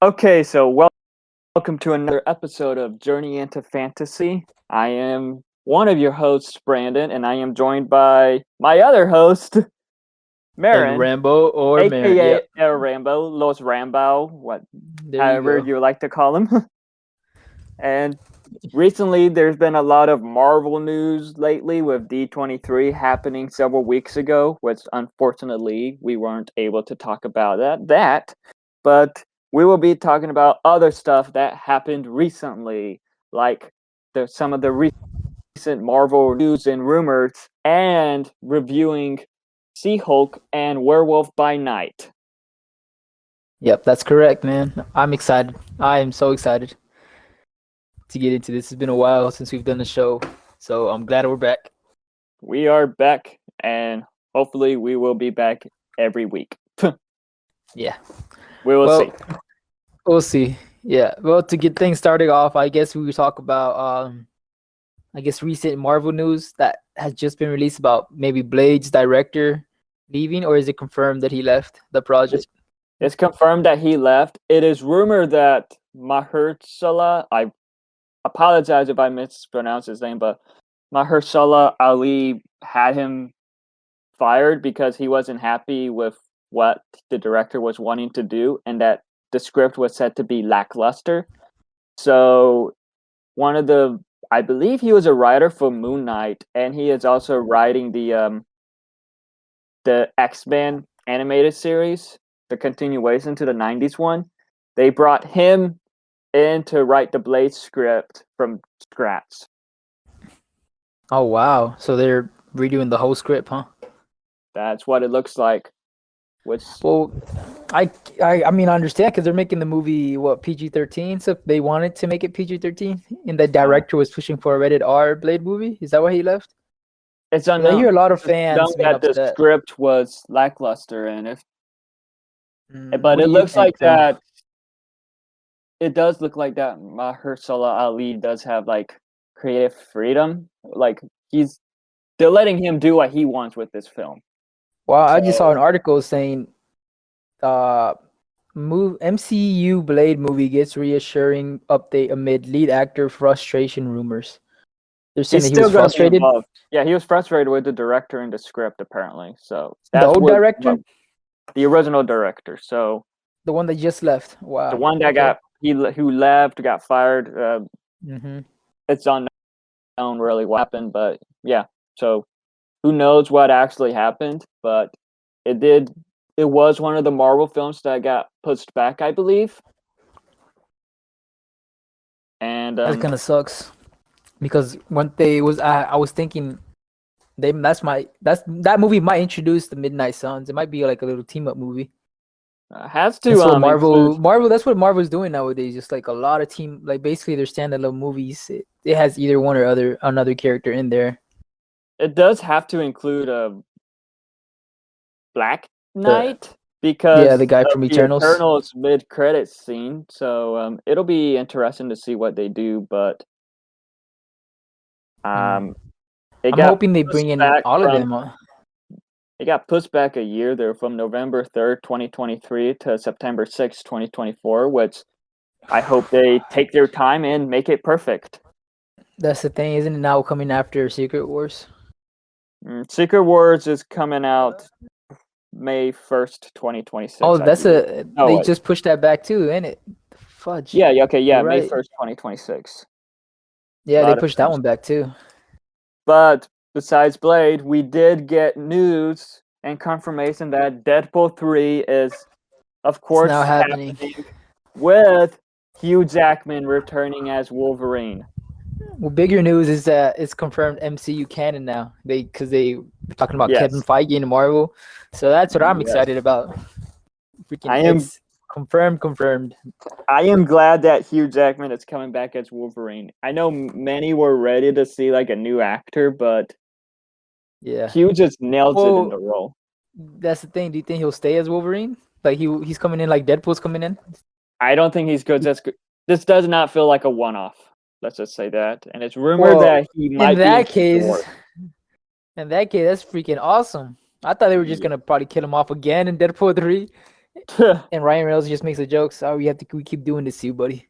Okay, so welcome to another episode of Journey into Fantasy. I am one of your hosts, Brandon, and I am joined by my other host, El Marin, Rambo or Marin. aka Yep. El Rambo, Los Rambo, There you however go. you like to call him. And recently, there's been a lot of Marvel news lately with D23 happening several weeks ago, which unfortunately we weren't able to talk about but we will be talking about other stuff that happened recently, like some of the recent Marvel news and rumors, and reviewing She-Hulk and Werewolf by Night. Yep, that's correct, man. I'm excited. I am so excited to get into this. It's been a while since we've done the show, so I'm glad we're back. We are back, and hopefully we will be back every week. Yeah. We will see. Well, we'll see. Yeah. Well, to get things started off, I guess we would talk about recent Marvel news that has just been released about maybe Blade's director leaving, or is it confirmed that he left the project? It's confirmed that he left. It is rumored that Mahershala, I apologize if I mispronounce his name, but Mahershala Ali had him fired because he wasn't happy with what the director was wanting to do, and that the script was said to be lackluster. So I believe he was a writer for Moon Knight, and he is also writing the X-Men animated series, the continuation to the 90s one. They brought him in to write the Blade script from scratch. Oh wow! So they're redoing the whole script, huh? That's what it looks like. Which Well, I mean I understand because they're making the movie what PG-13. So if they wanted to make it PG-13, and the director was pushing for a rated R Blade movie, is that why he left? it's 'Cause I unknown. hear a lot of It's unknown fans being that the upset. script was lackluster, and but What it do you looks think like though? that. It does look like that Mahershala Ali does have like creative freedom. Like they're letting him do what he wants with this film. Well, I just saw So an article saying uh MCU Blade movie gets reassuring update amid lead actor frustration rumors. They're saying he's that he was still going to be frustrated. involved. Yeah, he was frustrated with the director and the script apparently. So The that's old what director, the original director. So the one that just left. the Wow. one that Okay. who left, got fired. Mm-hmm. It's unknown really what happened, but yeah. So who knows what actually happened? But it did. It was one of the Marvel films that got pushed back, I believe. And That kind of sucks because one day was I was thinking that movie might introduce the Midnight Suns. It might be like a little team up movie. has to That's what include. Marvel. That's what Marvel's doing nowadays. Just like a lot of team, like basically they're standalone movies. It has either one or another character in there. It does have to include a Black The Knight Yeah, the because guy of from the Eternals. Eternals mid-credit scene. So it'll be interesting to see what they do. But Mm. um, it I'm got hoping they pushed bring in back all of from them. it got pushed back a year there from November 3rd, 2023 to September 6th, 2024, which I hope they take their time and make it perfect. That's the thing, isn't it? Now coming after Secret Wars. Secret Wars is coming out May 1st, 2026, Oh, I believe. Oh, they wait. just pushed that back too, ain't it? Fudge. Yeah, okay, yeah, You're May right. 1st, 2026. A Yeah, they lot of pushed that films. one back too. But besides Blade, we did get news and confirmation that Deadpool 3 is, of It's now course, happening. happening with Hugh Jackman returning as Wolverine. Well, bigger news is that it's confirmed MCU canon now. Because they were talking about Kevin Yes, Feige and Marvel, so that's what I'm yes. excited about. Freaking, I am it's confirmed. I am glad that Hugh Jackman is coming back as Wolverine. I know many were ready to see like a new actor, but Yeah. Hugh just nails it in the Well, role. that's the thing. Do you think he'll stay as Wolverine? Like he's coming in like Deadpool's coming in? I don't think he's good. This does not feel like a one-off. Let's just say that. And it's rumored Well, that he in might be in that case, Thor. that's freaking awesome. I thought they were just Yeah. gonna probably kill him off again in Deadpool 3, And Ryan Reynolds just makes a joke. So we keep doing this to you, buddy.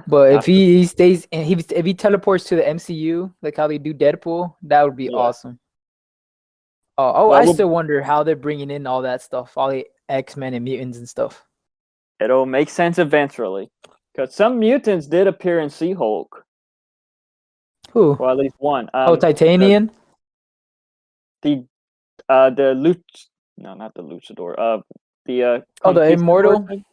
But if Not- he stays and if he teleports to the MCU, like how they do Deadpool, that would be yeah. awesome. Oh, Well, I still wonder how they're bringing in all that stuff, all the X-Men and mutants and stuff. it'll make sense eventually. Because some mutants did appear in She-Hulk. Who? Or at least one. Oh, Titanian. The no, not the luchador. The Oh, the conquistador Immortal. thing?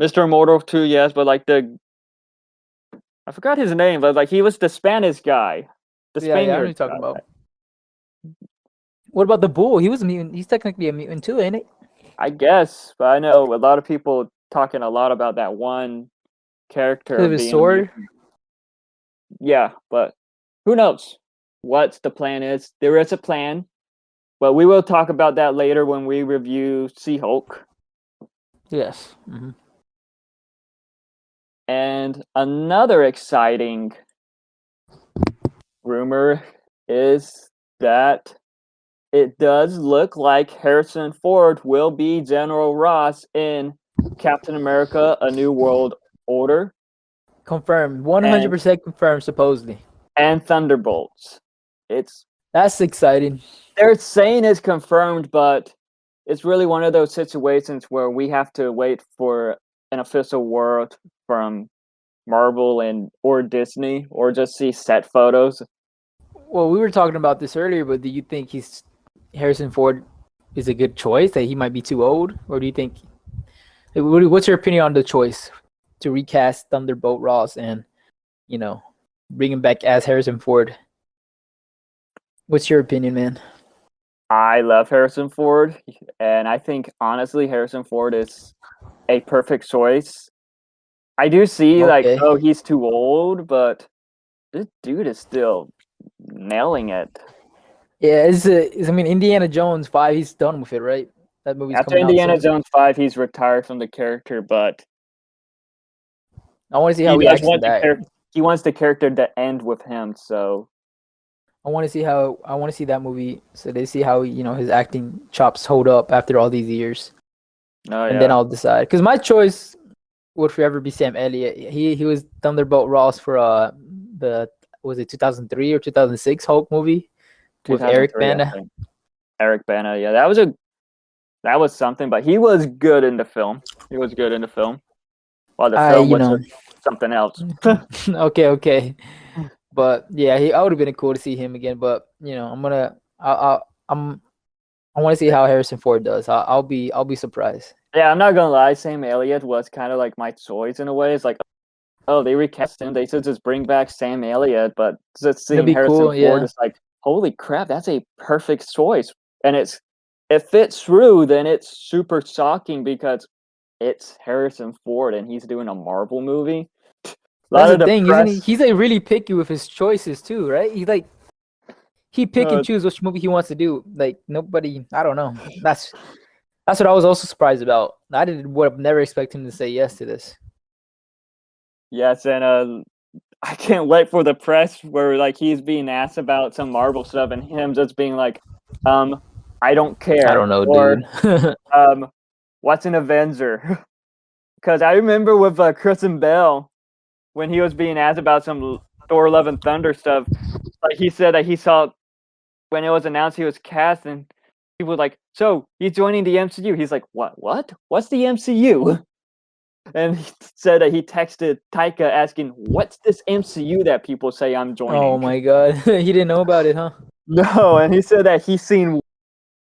Mr. Immortal too, yes, but like I forgot his name, but like he was the Spanish guy, the Yeah, I know what Spaniard you're talking guy. about. What about the Bull? He was a mutant. He's technically a mutant too, ain't it? I guess, but I know a lot of people talking a lot about that one Because character of his being a sword. mutant. Yeah, but who knows what the plan is? There is a plan, but we will talk about that later when we review She-Hulk. Yes. Mm-hmm. And another exciting rumor is that it does look like Harrison Ford will be General Ross in Captain America: A New World Order Confirmed. and 100% confirmed. Supposedly. Thunderbolts. It's That's exciting. they're saying it's confirmed, but it's really one of those situations where we have to wait for an official word from Marvel and or Disney, or just see set photos. Well, we were talking about this earlier, but do you think Harrison Ford is a good choice? That he might be too old, or do you think? What's your opinion on the choice to recast Thunderbolt Ross and you know bring him back as Harrison Ford? What's your opinion, man? I love Harrison Ford, and I think honestly, Harrison Ford is a perfect choice. I do see like, Okay. oh, he's too old, but this dude is still nailing it. Yeah, I mean Indiana Jones 5. He's done with it, right? That movie's After coming out Indiana soon. Jones 5, he's retired from the character, but I want to see he how he does acts in want the that. character. He wants the character to end with him. So I want to see that movie so they see how his acting chops hold up after all these years, oh and then yeah, I'll decide. Because my choice would forever be Sam Elliott. He was Thunderbolt Ross for the was it 2003 or 2006 Hulk movie with Eric 2003, I Bana. think. Eric Bana, yeah, that was something, but he was good in the film. He was good in the film, while the I film was just something else. okay. But yeah, I would have been cool to see him again. But I want to see how Harrison Ford does. I'll be surprised. Yeah, I'm not gonna lie. Sam Elliott was kind of like my choice in a way. It's like, oh, they recast him. They should just bring back Sam Elliott. But just It'll seeing be Harrison cool. Ford Yeah, is like, holy crap, that's a perfect choice. And if it's true, then it's super shocking because it's Harrison Ford and he's doing a Marvel movie. A that's lot the of the thing, isn't he? press. He's like really picky with his choices too, right? He pick and Uh, choose which movie he wants to do. Like nobody, I don't know. That's what I was also surprised about. I didn't would have never expect him to say yes to this. yes, and I can't wait for the press where like he's being asked about some Marvel stuff and him just being like, um, I don't I care, don't know, or dude. um, what's an Avenger? Because I remember with Kristen Bell when he was being asked about some Thor: Love and Thunder stuff, like he said that he saw when it was announced he was cast, and people were like, "So he's joining the MCU?" He's like, "What? What? What's the MCU?" And he said that he texted Taika asking, "What's this MCU that people say I'm Oh joining?" my god, he didn't know about it, huh? No, and he said that he's seen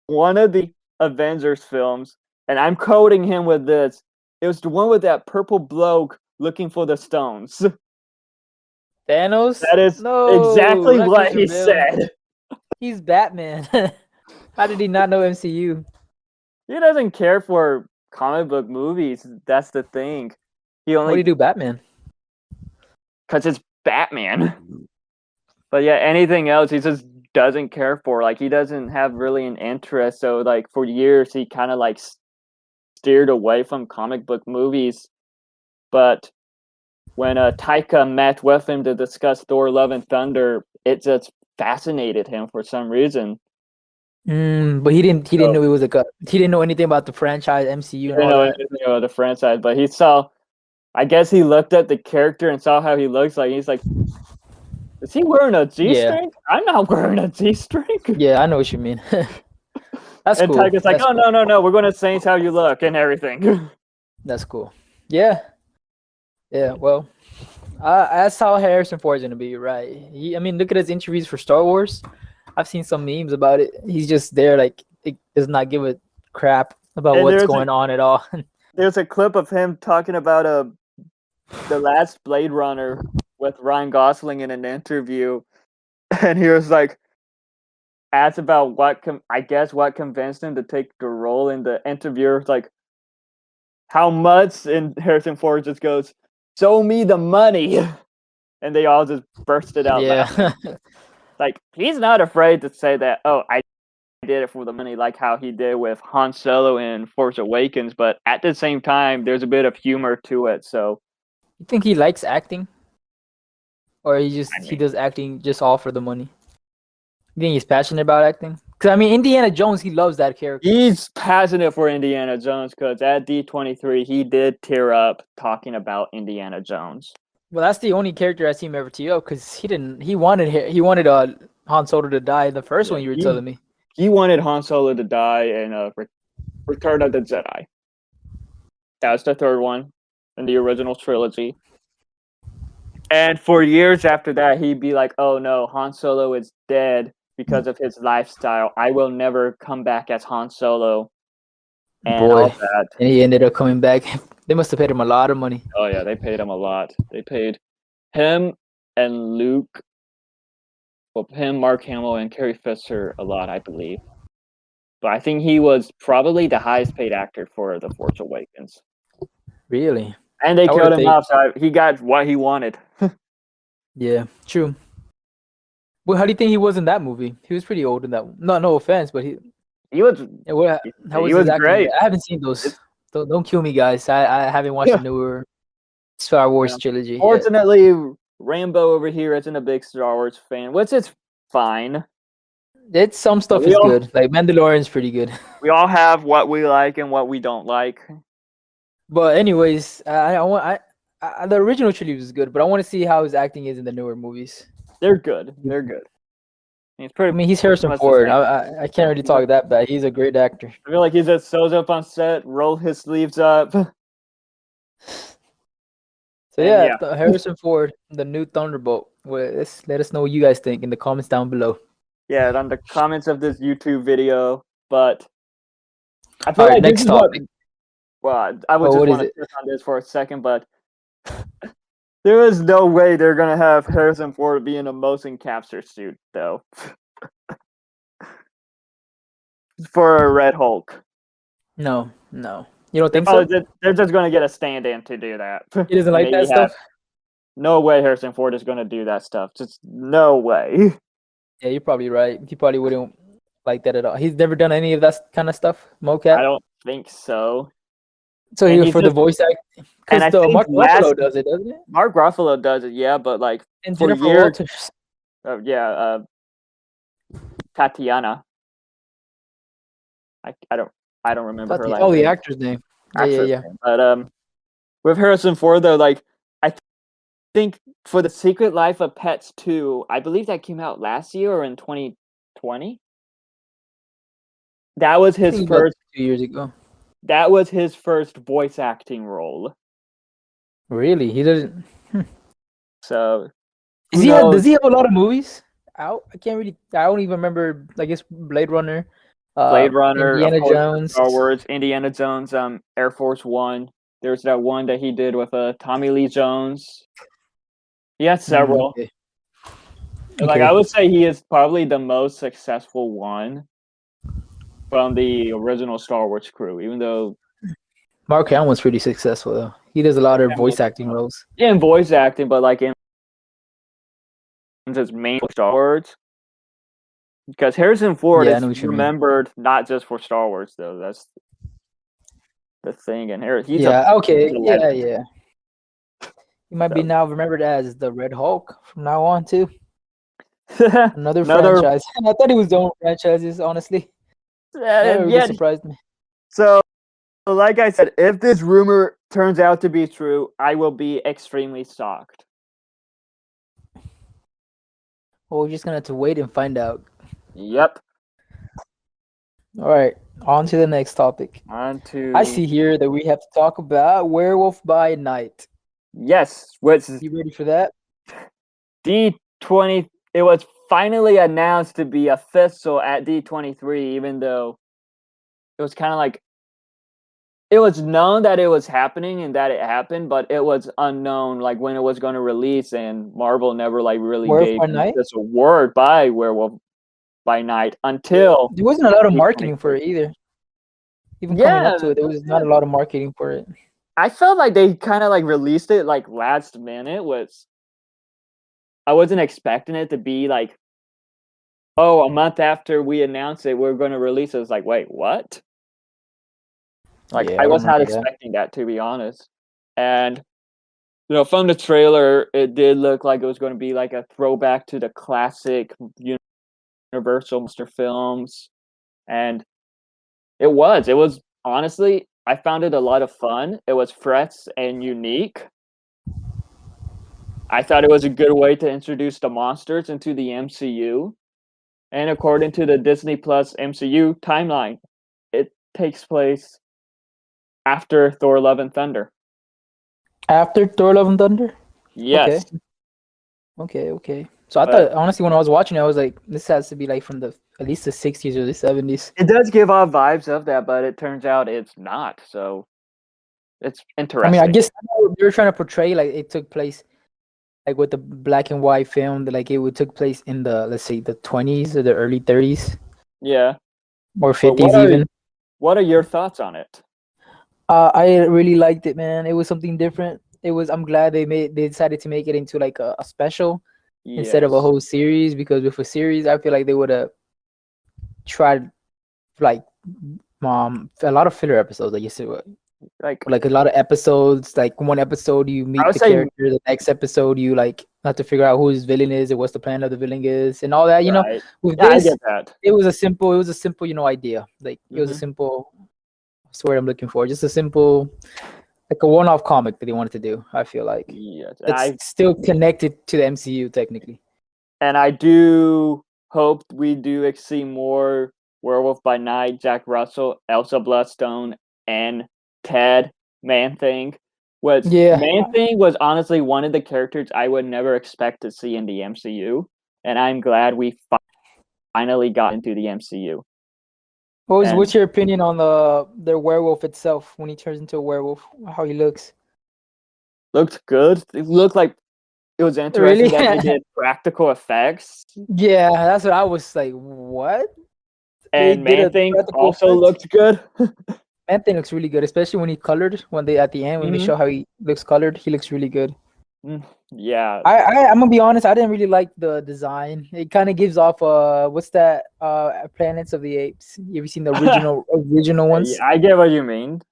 one of the Avengers films, and I'm quoting him with this. It was the one with that purple bloke looking for the stones. Thanos? That is No, exactly not what he Christian Bale. said. He's Batman. How did he not know MCU? He doesn't care for comic book movies. That's the thing. He What do you only do, Batman? because it's Batman. But yeah, anything else he just doesn't care for. Like he doesn't have really an interest. So like for years he kind of like steered away from comic book movies. But when Taika met with him to discuss Thor: Love and Thunder, it just fascinated him for some reason. But he didn't. He didn't So know it was he didn't know anything about the franchise, he MCU, and didn't all know that. anything about the franchise, but he saw. I guess he looked at the character and saw how he looks like. He's like, "Is he wearing a G Yeah, string? I'm not wearing a G string." yeah, I know what you mean. That's And cool. Tyga's like, That's "Oh cool. no, no, no! We're going to change how you look and everything." That's cool. Yeah, yeah. Well, that's how Harrison Ford's gonna be, right? I mean, look at his interviews for Star Wars. I've seen some memes about it. He's just there, like, it does not give a crap about And what's going on at all. there's a clip of him talking about the last Blade Runner with Ryan Gosling in an interview, and he was like asked about I guess what convinced him to take the role, in the interviewer like how much, and Harrison Ford just goes, "Show me the money," and they all just bursted out laughing. Yeah, Like he's not afraid to say that. Oh, I did it for the money, like how he did with Han Solo in Force Awakens. But at the same time, there's a bit of humor to it. So you think he likes acting, or I he mean, does acting just all for the money? You think he's passionate about acting? Because I mean, Indiana Jones, he loves that character. he's passionate for Indiana Jones because at D23 he did tear up talking about Indiana Jones. Well, that's the only character I see him ever tee up because he didn't. He wanted Han Solo to die in the first Yeah, one. You were telling me. he wanted Han Solo to die in Return of the Jedi. That's the third one in the original trilogy. And for years after that, he'd be like, "Oh no, Han Solo is dead because of his lifestyle. I will never come back as Han Solo," and all Boy, that. and he ended up coming back. They must have paid him a lot of money. Oh yeah, they paid him a lot. They paid him and Luke, well, him, Mark Hamill, and Carrie Fisher a lot, I believe. But I think he was probably the highest paid actor for The Force Awakens. Really? And they I would killed have him paid. off, so he got what he wanted. Yeah, true. Well, how do you think he was in that movie? He was pretty old in that one. No, no offense, but He was yeah, how he was his was acting? great. I haven't seen those. It's, Don't kill me, guys. I haven't watched the yeah. newer Star Wars trilogy yet. Fortunately, Rambo over here isn't a big Star Wars fan, which is fine. It's some stuff We is all good. Like Mandalorian's pretty good. we all have what we like and what we don't like. But anyways, I want the original trilogy was good, but I want to see how his acting is in the newer movies. They're good. They're good. It's I pretty mean, he's Harrison much the Ford. same. I can't really talk that bad. He's a great actor. I feel like he just shows up on set, roll his sleeves up, So and yeah, yeah, Harrison Ford, the new Thunderbolt. Well, let us know what you guys think in the comments down below. yeah, on the comments of this YouTube video. But I All feel right, like this next is what. topic. Well, I would Oh, just what is want to it? touch on this for a second, but there is no way they're gonna have Harrison Ford be in a motion capture suit, though, for a Red Hulk. No, no. You don't think so? They're just gonna get a stand-in to do that, He doesn't and like maybe that have stuff. no way Harrison Ford is gonna do that stuff. Just no way. Yeah, you're probably right. He probably wouldn't like that at all. He's never done any of that kind of stuff, I mocap. don't think so. So And he he's for the just, voice act, and because I the think Mark Ruffalo does it, doesn't it? Mark Ruffalo does it, yeah, but like And for Jennifer years, Walters. yeah, Tatiana. I don't remember her last Oh, the name. actor's name. Yeah, yeah, Actress yeah. name. But with Harrison Ford though, like I think for the Secret Life of Pets 2, I believe that came out last year or in 2020. That was I his think about first. 2 years ago. That was his first voice acting role. Really? He doesn't. So Is who he have? knows? Does he have a lot of movies out? I can't really. I don't even remember. I guess Blade Runner, Blade Runner, of Indiana course, Jones. Star Wars, Indiana Jones, Air Force One. There's that one that he did with Tommy Lee Jones. He has several. Okay. And, like I Okay. would say, he is probably the most successful one from the original Star Wars crew. Even though, Mark Hamill's pretty successful though. He does a lot of voice acting roles. yeah, in voice acting, but like in his main Star Wars, because Harrison Ford Yeah, I is know what you mean. remembered not just for Star Wars though. That's the thing. And he's a Yeah. Okay. Yeah. legend. Yeah. He might be So now remembered as the Red Hulk from now on too. Another Another, franchise. I thought it was their own franchises, honestly. That really yeah. surprised me. So, like I said, if this rumor turns out to be true, I will be extremely shocked. Well, we're just gonna have to wait and find out. Yep. All right, on to the next topic. On I to see here that we have to talk about Werewolf by Night. yes, which You ready for that? D20. It was finally announced to be official at D23, even though it was kind of like it was known that it was happening and that it happened, but it was unknown like when it was going to release, and Marvel never like really Werewolf gave by an Night. official word by Werewolf by Night Yeah. until There wasn't a lot of marketing for D23. it either. Even coming up Yeah, to it, there was not a lot of marketing for it. I felt like they kind of like released it like last minute. Was I wasn't expecting it to be like, oh, a month after we announced it, we're going to release it. It's like, wait, what? Like, Yeah, I I was not remember that. expecting that, to be honest. And from the trailer, it did look like it was going to be like a throwback to the classic Universal monster films, and it was. It was honestly, I found it a lot of fun. It was fresh and unique. I thought it was a good way to introduce the monsters into the MCU. And according to the Disney Plus MCU timeline, it takes place after Thor: Love and Thunder. After Thor: Love and Thunder. Okay, Yes, okay. So I but thought honestly when I was watching it, I was like, this has to be like from the at least the 60s or the 70s. it does give off vibes of that, but it turns out it's not. So it's I mean, I interesting. guess they were trying to portray like it took place like with the black and white film, that like it would took place in the, let's say, the 20s or the early 30s Yeah, or but 50s even. what are your thoughts on it? I really liked it, man. It was something different. I'm glad they decided to make it into like a special instead of a Yes, whole series, because with a series I feel like they would have tried like a lot of filler episodes. Like you said, like like a lot of episodes. Like one episode you I meet would the say, character, the next episode you like have to figure out who his villain is and what's the plan of the villain is and all that. right? With Yeah, I this, get that. it was a simple, idea. Like it was a Hmm. simple. What's the word I'm looking for? Just a simple, like a one-off comic that they wanted to do. I feel like Yes, it's still connected to the MCU technically. and I do hope we do see more Werewolf by Night, Jack Russell, Elsa Bloodstone, and Ted Man Thing. Was Yeah, Man Thing was honestly one of the characters I would never expect to see in the MCU, and I'm glad we finally got into the MCU. And what's your opinion on the werewolf itself when he turns into a werewolf? How he looks? looked good. It looked like it was Really? interesting that they did practical effects, Yeah, that's what I was like. What? They and did Man a Thing practical also effect. looked good. Anthony looks really good, especially when he colored. When they at the end when they Hmm. show how he looks colored, he looks really good. Yeah, I'm gonna be honest. I didn't really like the design. It kind of gives off what's that? Planets of the Apes. You ever seen the original yeah, ones? I get what you mean.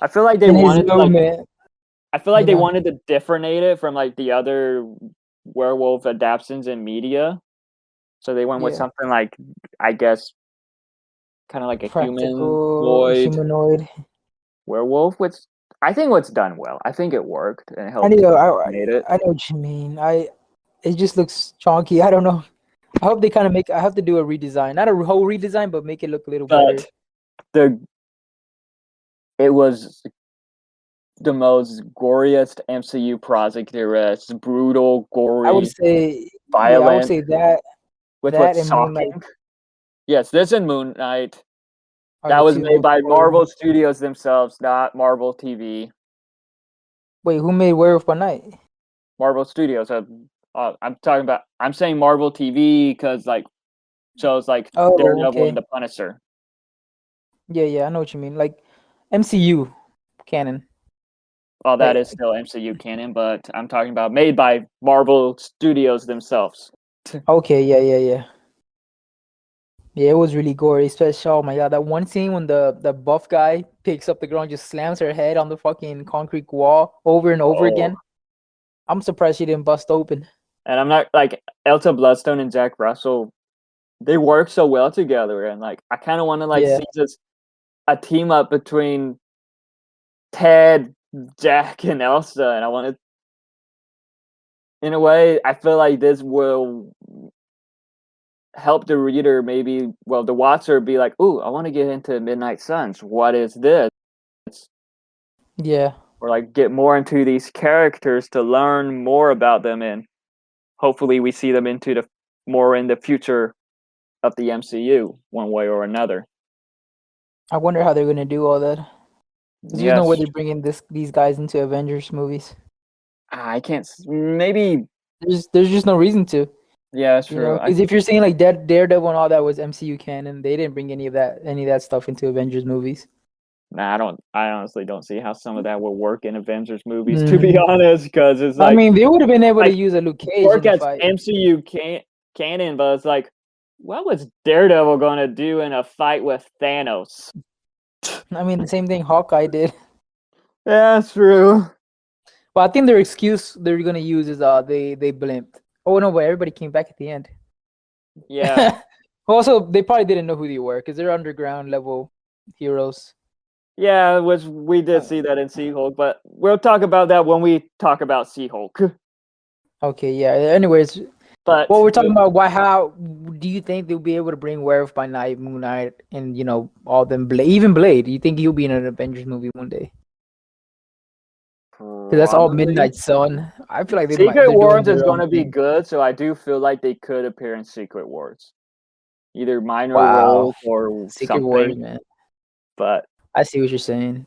I feel like they And his wanted to like. movement, I feel like they know. wanted to differentiate it from like the other werewolf adaptations in media. So they went with Yeah, something like, I guess, kind of like a practical humanoid humanoid. werewolf, which I think was done well. I think it worked and I helped know. made it. I know what you mean. It just looks chonky. I don't know. I hope they kind of make. I have to do a redesign, not a whole redesign, but make it look a little better. But the it was the most goriest MCU project there is. Brutal, I would gory, say, yeah, I would violent, say that with that what's and Moonlight shocking. Yes, this and Moon Knight. are That the was two made most by important. Marvel Studios themselves, not Marvel TV. Wait, who made Werewolf by Night? Marvel Studios. I'm talking about. I'm saying Marvel TV because like shows like Oh, Daredevil and okay. the Punisher. Yeah, I know what you mean. Like MCU canon. Well, that Like, is still MCU canon, but I'm talking about made by Marvel Studios themselves. okay, yeah. Yeah, it was really gory, especially oh my god, that one scene when the buff guy picks up the girl and just slams her head on the fucking concrete wall over and over Oh, again. I'm surprised she didn't bust open. And I'm not like Elsa Bloodstone and Jack Russell. They work so well together, and like I kind of want to like Yeah, see just a team up between Ted, Jack, and Elsa, and I want to. In a way, I feel like this will help the reader, maybe, well, the watcher be like, "Ooh, I want to get into Midnight Suns. What is this?" yeah. Or like get more into these characters to learn more about them, and hopefully we see them into the more in the future of the MCU one way or another. I wonder how they're gonna do all that. Cause there's no way Yes, they're bringing these guys into Avengers movies. I can't. Maybe. There's just no reason to. Yeah, that's You true. know, because if you're saying like Daredevil and all that was MCU canon, they didn't bring any of that stuff into Avengers movies. Nah, I don't. I honestly don't see how some of that would work in Avengers movies. To be Hmm. honest, because it's I like mean, they would have been able to like use a Luke Cage work in a as fight. MCU canon, but it's like, what was Daredevil gonna do in a fight with Thanos? I mean, the same thing Hawkeye did. Yeah, that's true. But I think their excuse they're gonna use is they blimped. Oh no, but everybody came back at the end. Yeah, Also, they probably didn't know who they were because they're underground level heroes. yeah, which we did see that in She-Hulk, but we'll talk about that when we talk about She-Hulk. Okay, yeah. Anyways, But well, we're talking about why. How do you think they'll be able to bring Werewolf by Night, Moon Knight, and all them Blade, even Blade? Do you think he'll be in an Avengers movie one day? Because that's all probably Midnight Sun. I feel like Secret they're doing Wars is their going own to be thing. good, so I do feel like they could appear in Secret Wars, either minor Wow, roles or Secret Wars, something. man. But I see what you're saying.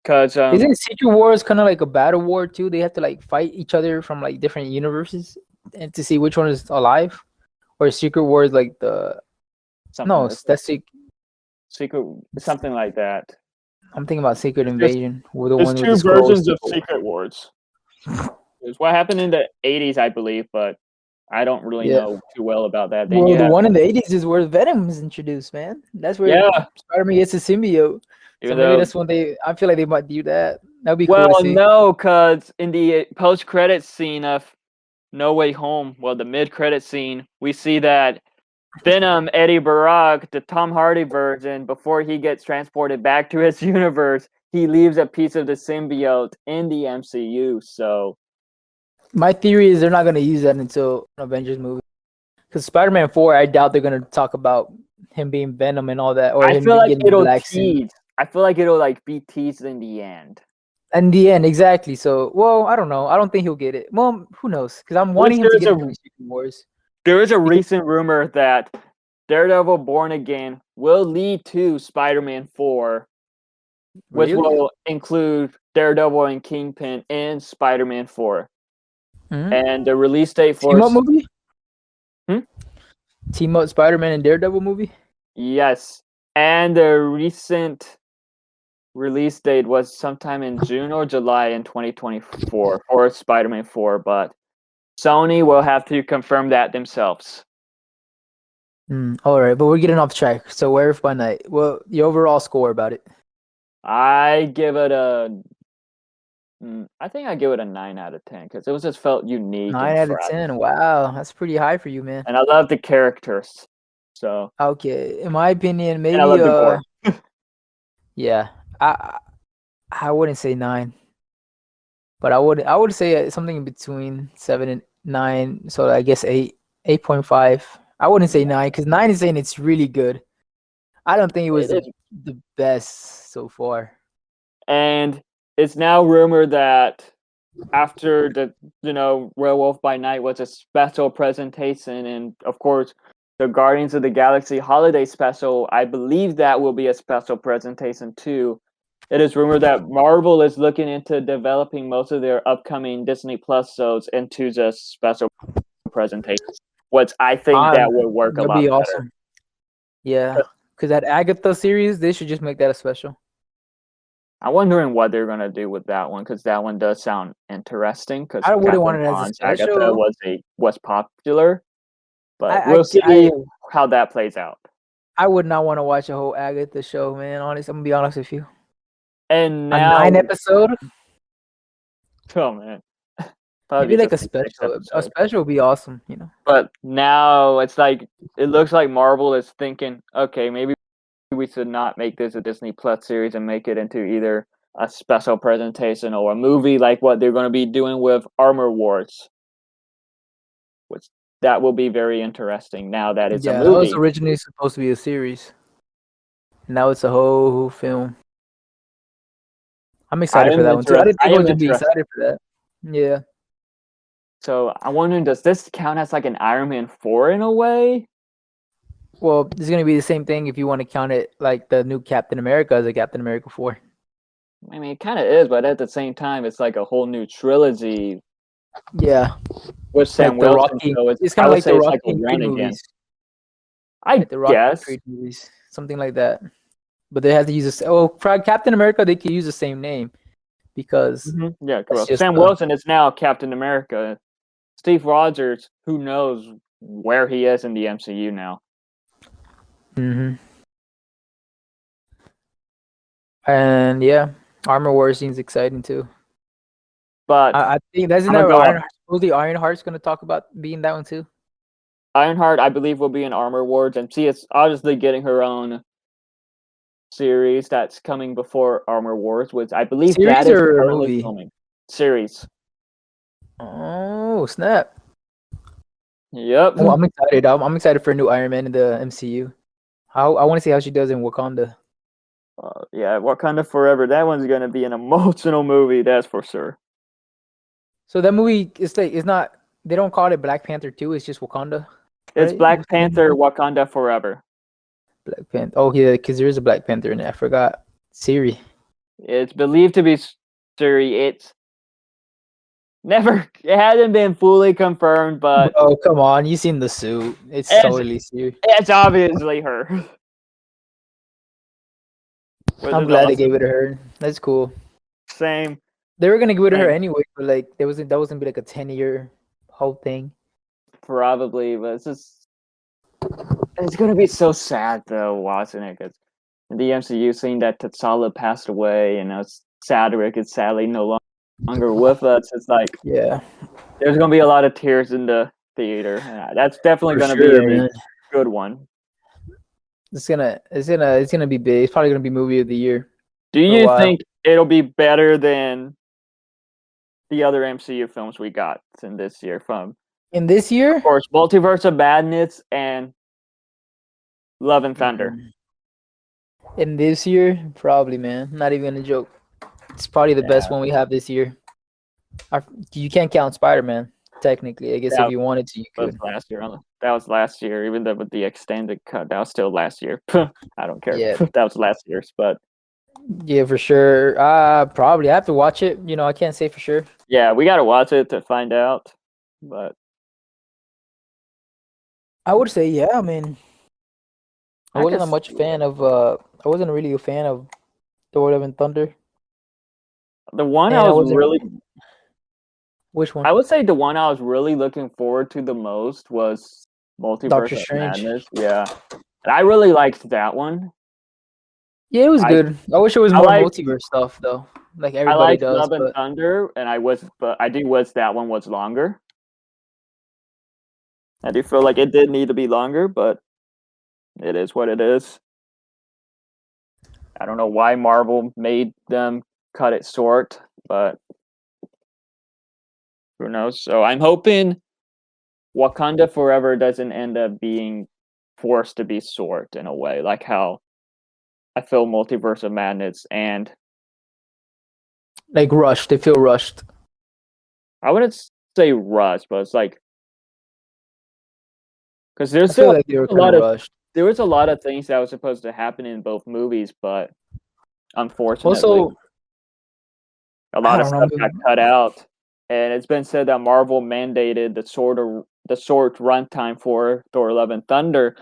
because Isn't Secret Wars kind of like a battle war too? They have to like fight each other from like different universes and to see which one is alive. Or Secret Wars like the something no, that's that's secret, something like that. I'm thinking about Secret There's Invasion. We're the there's one with the two scrolls. versions of Secret Wars. There's what happened in the '80s, I believe, but I don't really Yeah. know too well about that. Then Well, you the have one in the 80s is where Venom is introduced, man. That's where yeah, Spider-Man gets a symbiote. So even maybe though that's when I feel like they might do that. That'd be cool to well, see. no, because in the post-credit scene of No Way Home, well, the mid-credit scene, we see that Venom, Eddie Brock, the Tom Hardy version, before he gets transported back to his universe, he leaves a piece of the symbiote in the MCU. So My theory is they're not going to use that until an Avengers movie. Because Spider-Man 4, I doubt they're going to talk about him being Venom and all that, or I him feel like getting the it'll black suit. tease. I feel like it'll like be teased in the end. In the end, exactly. So, well, I don't know. I don't think he'll get it. Well, who knows? Because I'm Which wanting him to get it during Secret Wars. there is a Because, recent rumor that Daredevil Born Again will lead to Spider-Man 4, which really? will include Daredevil and Kingpin in Spider-Man 4. Hmm. And the release date for Team up movie? Hmm? Team up Spider-Man and Daredevil movie? Yes. And the recent release date was sometime in June or July in 2024 for Spider-Man 4, but Sony will have to confirm that themselves. All right, but we're getting off track. So, Werewolf by Night. Well, the overall score about it. I give it a I think I give it a 9 out of 10 because it was just felt unique Nine and out of fresh. 10. Wow, that's pretty high for you, man. And I love the characters. So, Okay, in my opinion, and I maybe love the gore. yeah, I I wouldn't say 9, but I would say something in between 7 and 9. So I guess 8, 8.5. I wouldn't say 9 because 9 is saying it's really good. I don't think it was It the is. the best so far. And it's now rumored that after the Werewolf by Night was a special presentation, and of course the Guardians of the Galaxy holiday special, I believe that will be a special presentation too. It is rumored that Marvel is looking into developing most of their upcoming Disney Plus shows into just special presentations, which I think Ah, that would work a that'd lot be better. awesome. Yeah, because that Agatha series, they should just make that a special. I'm wondering what they're gonna do with that one because that one does sound interesting. Because I wouldn't want Catherine it as a Hahn's Agatha special. was popular, I but I we'll I, see how that plays out. I would not want to watch a whole Agatha show, man. Honest, I'm gonna be honest with you. And A nine now, episode? oh man, Probably Maybe like just a like six special. A episodes. special would be awesome. But now it's like it looks like Marvel is thinking, okay, maybe we should not make this a Disney Plus series and make it into either a special presentation or a movie like what they're going to be doing with Armor Wars, which that will be very interesting now that it's a Yeah, that was movie. originally supposed to be a series. Now it's a whole film. I'm I excited for am that one too. I interested. didn't I think I was am gonna be interested. excited for that. Yeah. So I'm wondering, does this count as like an Iron Man 4 in a way? Well, it's gonna be the same thing if you want to count it like the new Captain America as a Captain America 4. I mean, it kind of is, but at the same time, it's like a whole new trilogy Yeah, with Sam like the Wilson. Rocky. So It's kind I of would like the say it's like Rocky a and Creed one again. movies. I Like the Rocky and guess. Creed movies, something like that. But they have to use this. Oh, for Captain America, they can use the same name because Yeah, that's well, just Sam Wilson is now Captain America. Steve Rogers, who knows where he is in the MCU now. hmm And yeah, Armor Wars seems exciting too. But I think that's in I'm that gonna go up. Iron. Supposedly Ironheart's gonna talk about being that one too. Ironheart, I believe, will be in Armor Wars, and she is obviously getting her own series that's coming before Armor Wars, which I believe that Series is or currently movie? filming. Series. Oh snap! Yep. Well, I'm excited. I'm excited for a new Iron Man in the MCU. I want to see how she does in Wakanda. Yeah, Wakanda Forever. That one's gonna be an emotional movie, that's for sure. So that movie is like it's not. They don't call it Black Panther 2. It's just Wakanda, It's right? Black Panther Wakanda Forever. Black Panther. Oh yeah, because there is a Black Panther in it. I forgot. Siri. It's believed to be Suri. It's never it hasn't been fully confirmed, but Bro, come on. You seen the suit? It's it's totally Siri. it's obviously her. Which I'm is glad they awesome. gave it to her. That's cool. Same, They were gonna give it to her same. anyway, but like that was gonna be like a 10-year whole thing. Probably, but it's gonna be so sad though watching it because the MCU seeing that T'Challa passed away and now Cedric is sadly no longer with us. It's like Yeah, there's gonna be a lot of tears in the theater. And that's definitely for gonna be sure, a man. good one. It's gonna be big. It's probably gonna be movie of the year Do for a you while. think it'll be better than the other MCU films we got in this year? From, In this of year? course, Multiverse of Madness and Love and Thunder. Mm. In this year, probably, man. Not even a joke. It's probably the best Yeah, one we have this year. You can't count Spider-Man, technically. I guess if that you wanted to, you was could. last year. That was last year, even though with the extended cut, that was still last year. I don't care. Yeah, That was last year's, but yeah, for sure. Probably. I have to watch it. I can't say for sure. yeah, we gotta watch it to find out. But I would say, yeah. I mean, I I wasn't a guess much fan of. I wasn't really a fan of Thor: Love and Thunder, the one I and I was wasn't. really, Which one? I would say the one I was really looking forward to the most was Doctor Multiverse of Strange. Madness. Yeah, and I really liked that one. Yeah, it was I good. I wish it was I more liked multiverse stuff though, like I everybody liked does. Love and But Thunder, and but I do wish that one was longer. I do feel like it did need to be longer, but it is what it is. I don't know why Marvel made them cut it short, but who knows? So I'm hoping Wakanda Forever doesn't end up being forced to be short in a way, like how I feel Multiverse of Madness and like rushed, they feel rushed. I wouldn't say rush, but it's like because there's I feel still like they were a kind of lot of rushed. there was a lot of things that was supposed to happen in both movies, but unfortunately, Also, a I lot of don't stuff know. got cut out. And it's been said that Marvel mandated the short runtime for Thor: Love and Thunder.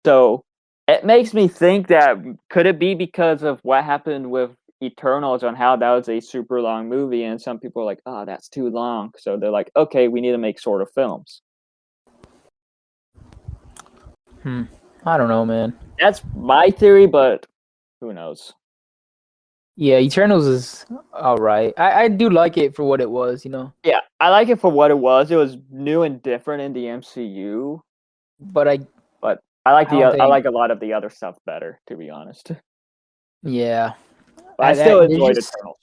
So it makes me think that could it be because of what happened with Eternals on how that was a super long movie, and some people are like, "Oh, that's too long." So they're like, "Okay, we need to make shorter films." Hmm. I don't know, man. That's my theory, but who knows? Yeah, Eternals is all right. I do like it for what it was, you know. Yeah, I like it for what it was. It was new and different in the MCU, But but I don't I think. like a lot of the other stuff better, to be honest. Yeah, But I still there's enjoyed just Eternals.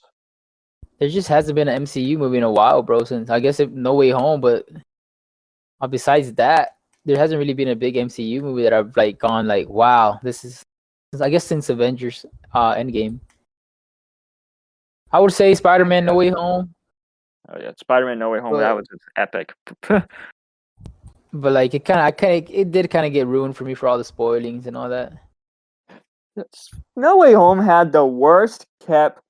there just hasn't been an MCU movie in a while, bro. Since I guess No Way Home, but besides that, there hasn't really been a big MCU movie that I've like gone like, wow, this is. I guess since Avengers Endgame, I would say Spider-Man No Yeah. Way Home, Oh yeah, Spider-Man: No Way Home. That but was just epic. like it did kind of get ruined for me for all the spoilings and all that. No Way Home had the worst kept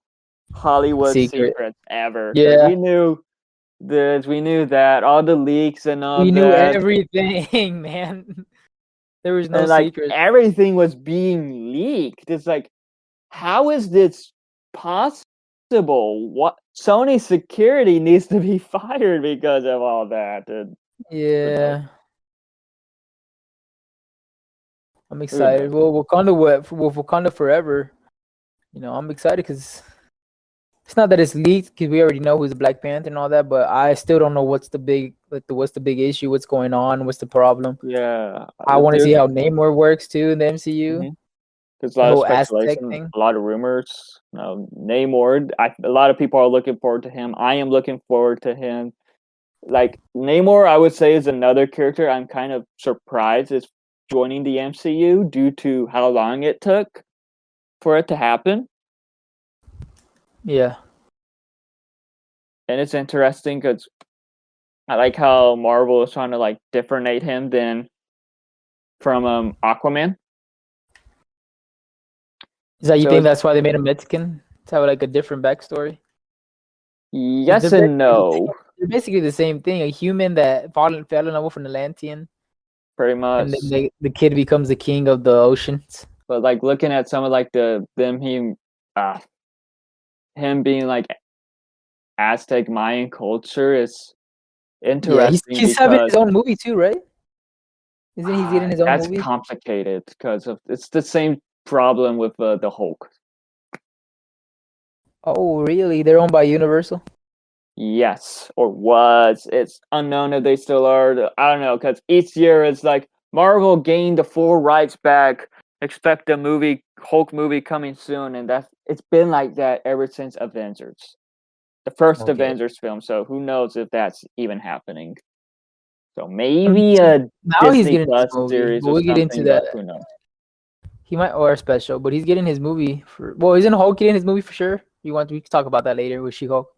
Hollywood Secret, secrets ever because yeah, we knew this, we knew that, all the leaks and all we knew that, everything, man. There was no and like secret. everything was being leaked. It's like, how is this possible? What Sony security needs to be fired because of all that. And who knows? Yeah, I'm Who excited. knows? Well, Wakanda Forever. You know, I'm excited because it's not that it's leaked because we already know who's Black Panther and all that, but I still don't know what's the big issue, what's going on, what's the problem. Yeah, I want to see there's how Namor works too in the MCU. there's a The lot of whole Aztec speculation, thing. a lot of rumors. Namor, a lot of people are looking forward to him. I am looking forward to him. Like Namor, I would say is another character I'm kind of surprised is joining the MCU due to how long it took for it to happen. Yeah. And it's interesting because I like how Marvel is trying to like differentiate him than from Aquaman. Is that you So think it's that's why they made him Mexican? To have like a different backstory? Because yes and no, they're basically the same thing. A human that fell in love with an Atlantean, pretty and much. then the kid becomes the king of the oceans. But like looking at some of like uh him being like Aztec Mayan culture is Yeah, interesting he's having because his own movie too, right? Isn't he getting his own that's movie? complicated because of it's the same problem with the Hulk. Oh, really? They're owned by Universal? Yes, or was. It's unknown if they still are. I don't know because each year it's like Marvel gained the full rights back. Expect a Hulk movie coming soon, and that's it's been like that ever since Avengers, the first Okay. Avengers film. So who knows if that's even happening? So Um, maybe a Now he's Disney getting his Plus movie, series but or we'll get into something, that. but who knows? He might or a special, but he's getting his movie for. Well, isn't Hulk getting his movie for sure? You want? We can talk about that later with She-Hulk.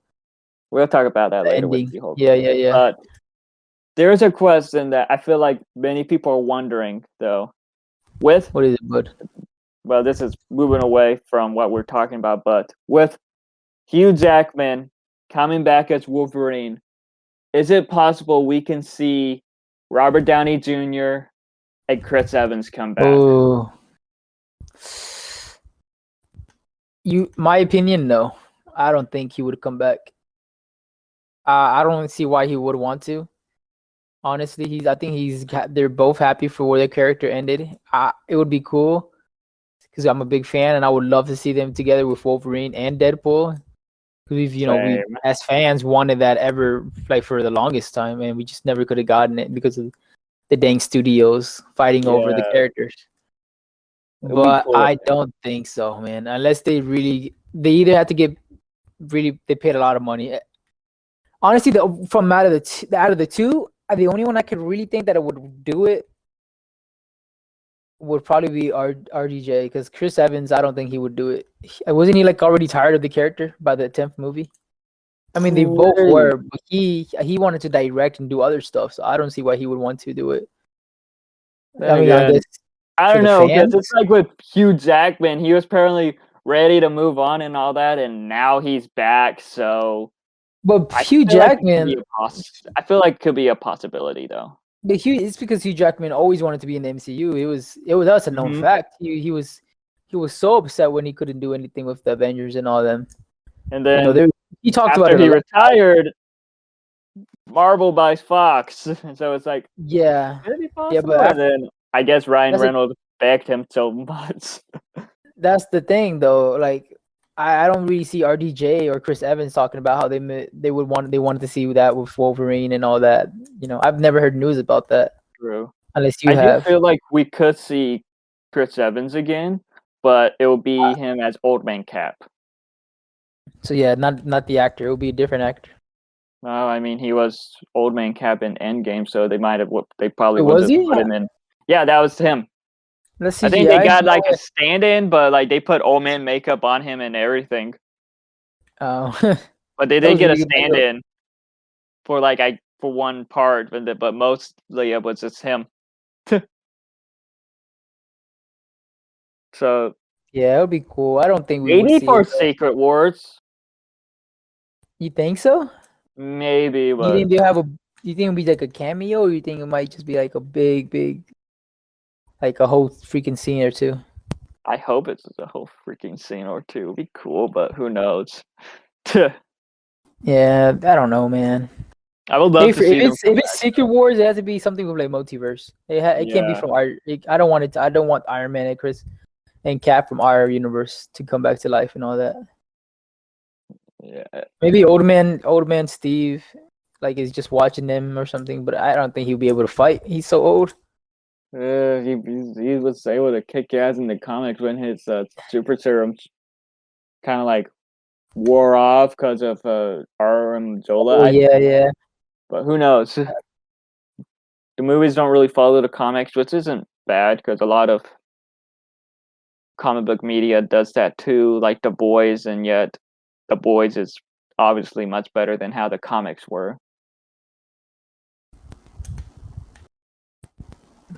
We'll talk about that The later with ending. the Hulk. Yeah, yeah, yeah. But there's a question that I feel like many people are wondering though. With What is it, bud? well, this is moving away from what we're talking about, but with Hugh Jackman coming back as Wolverine, is it possible we can see Robert Downey Jr. and Chris Evans come back? Oh, my opinion, no. I don't think he would come back. I don't see why he would want to. Honestly, I think they're both happy for where their character ended. It would be cool because I'm a big fan and I would love to see them together with Wolverine and Deadpool. Because we Same. as fans wanted that ever like for the longest time, and we just never could have gotten it because of the dang studios fighting over the Yeah, characters. it would be But cool if I don't think so, man. Unless they either have to get they paid a lot of money. Honestly, from out of the two, the only one I could really think that it would do it would probably be RDJ because Chris Evans, I don't think he would do it. Wasn't he like already tired of the character by the 10th movie? I mean, they both Pretty. were, but he wanted to direct and do other stuff, so I don't see why he would want to do it. Then I mean, I guess again, I for don't the know because it's fans, like with Hugh Jackman, he was apparently ready to move on and all that, and now he's back. So but I Hugh feel like it could be Jackman, I feel like it could be a possibility though. it's because Hugh Jackman always wanted to be in the MCU. That's a known Hmm. fact. He was so upset when he couldn't do anything with the Avengers and all them. And You know, then there he talked about after it a he lot. retired, Marvel buys Fox, so it's like Yeah, could it be yeah, but possible? And then I guess Ryan that's a, Reynolds begged him so much. that's the thing though. Like I don't really see RDJ or Chris Evans talking about how they wanted to see that with Wolverine and all that. I've never heard news about that True. unless you I do have. feel like we could see Chris Evans again, but it will be him as Old Man Cap. So yeah, not the actor. It will be a different actor. Well, I mean, he was Old Man Cap in Endgame, so they probably Wait, will was just he? put him in. Yeah, that was him. That's I think they CGI. got No like a way. stand-in, but like they put old man makeup on him and everything. Oh, But they that did was get a really good makeup. stand-in for for one part, but mostly it was just him. So Yeah, it would be cool. I don't think we would maybe see for it though. Secret Wars, You think so? maybe, You but think they'll have a? You think it'll be like a cameo, or you think it might just be like a big, like a whole freaking scene or two? I hope it's a whole freaking scene or two. It'd be cool, but who knows? I Yeah, I don't know, man. would love Maybe to for, if see them it's come if it's back. Secret Wars, it has to be something with like multiverse. It can't be Yeah, from our. I don't want it. I don't want Iron Man and Chris and Cap from our universe to come back to life and all that. yeah. Maybe old man Steve, like is just watching them or something. But I don't think he'll be able to fight. He's so old. He was able to kick ass in the comics when his super serum kind of like wore off because of Aram Zola, Oh yeah, yeah. but who knows? The movies don't really follow the comics, which isn't bad because a lot of comic book media does that too, like The Boys, and yet The Boys is obviously much better than how the comics were.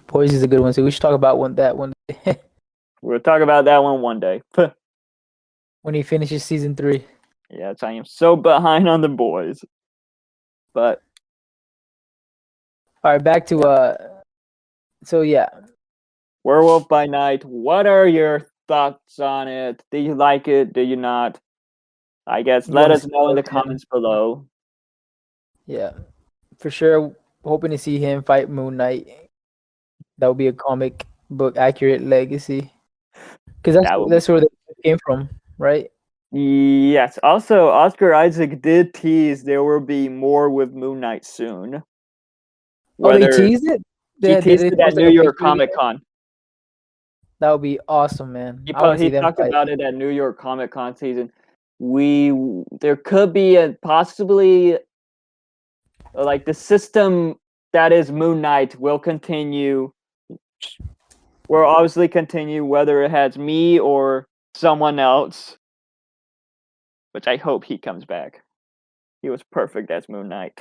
Boys is a good one. So we should talk about that one day We'll talk about that one day. when he finishes season 3. Yes, I am so behind on The Boys, but All right, back to yeah. So yeah, Werewolf by Night. What are your thoughts on it? Do you like it? Do you not? I guess you let want to us see know in it the again? comments below. Yeah, for sure. Hoping to see him fight Moon Knight. That would be a comic book accurate legacy because That will be that's where they came from, right? yes. Also, Oscar Isaac did tease there will be more with Moon Knight soon. Oh, they Whether teased it. he They teased it at post like New a York picture Comic video. Con. That would be awesome, man. I want to see He them talked fight. about it at New York Comic Con season. We there could be a possibly like the system that is Moon Knight will continue. Will obviously continue whether it has me or someone else. Which I hope he comes back. He was perfect as Moon Knight.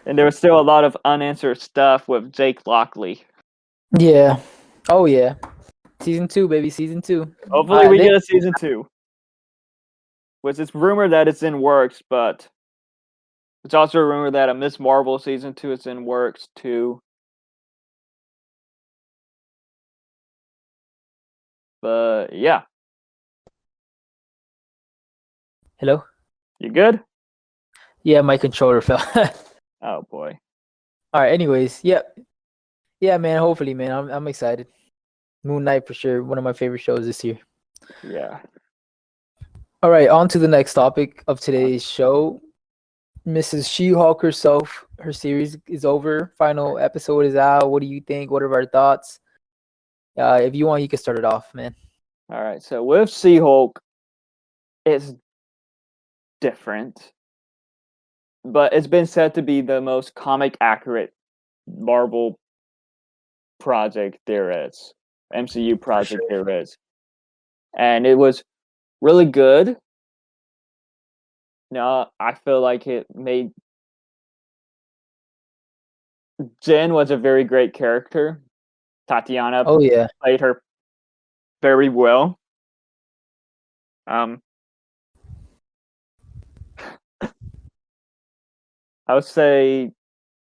And there was still a lot of unanswered stuff with Jake Lockley. Yeah. Oh yeah. Season 2, baby. Season 2. Hopefully, we They, get a season 2. Which it's rumored that it's in works, but it's also a rumor that a Miss Marvel season 2 is in works too. But yeah, Hello. you good? Yeah, my controller fell. Oh boy. All right. Anyways, yep. Yeah, man. Hopefully, man. I'm excited. Moon Knight for sure. One of my favorite shows this year. Yeah. All right. On to the next topic of today's show. Mrs. She-Hulk herself. Her series is over. Final episode is out. What do you think? What are our thoughts? If you want, you can start it off, man. All right. So with She-Hulk, it's different, but it's been said to be the most comic accurate Marvel project there is, MCU For sure. project there is, and it was really good. No, I feel like it made Jen was a very great character. Tatiana Oh yeah. played her very well. Um, I would say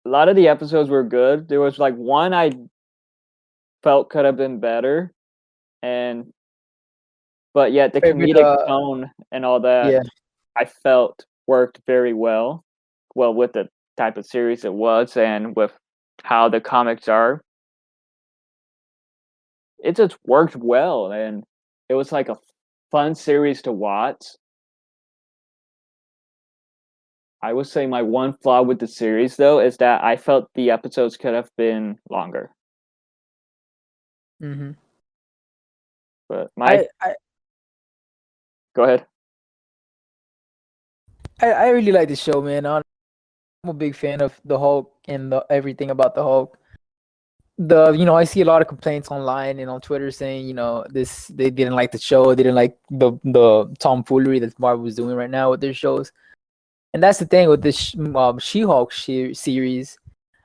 a lot of the episodes were good. There was like one I felt could have been better, and but yet the Favorite. comedic tone and all that Yeah. I felt worked very well. Well, with the type of series it was, and with how the comics are, it just worked well, and it was like a fun series to watch. I would say my one flaw with the series, though, is that I felt the episodes could have been longer. Mm-hmm. But I, I go ahead. I really like the show, man. I'm a big fan of the Hulk and everything about the Hulk. I see a lot of complaints online and on Twitter saying, this they didn't like the show, they didn't like the tomfoolery that Marvel was doing right now with their shows. And that's the thing with this She-Hulk series.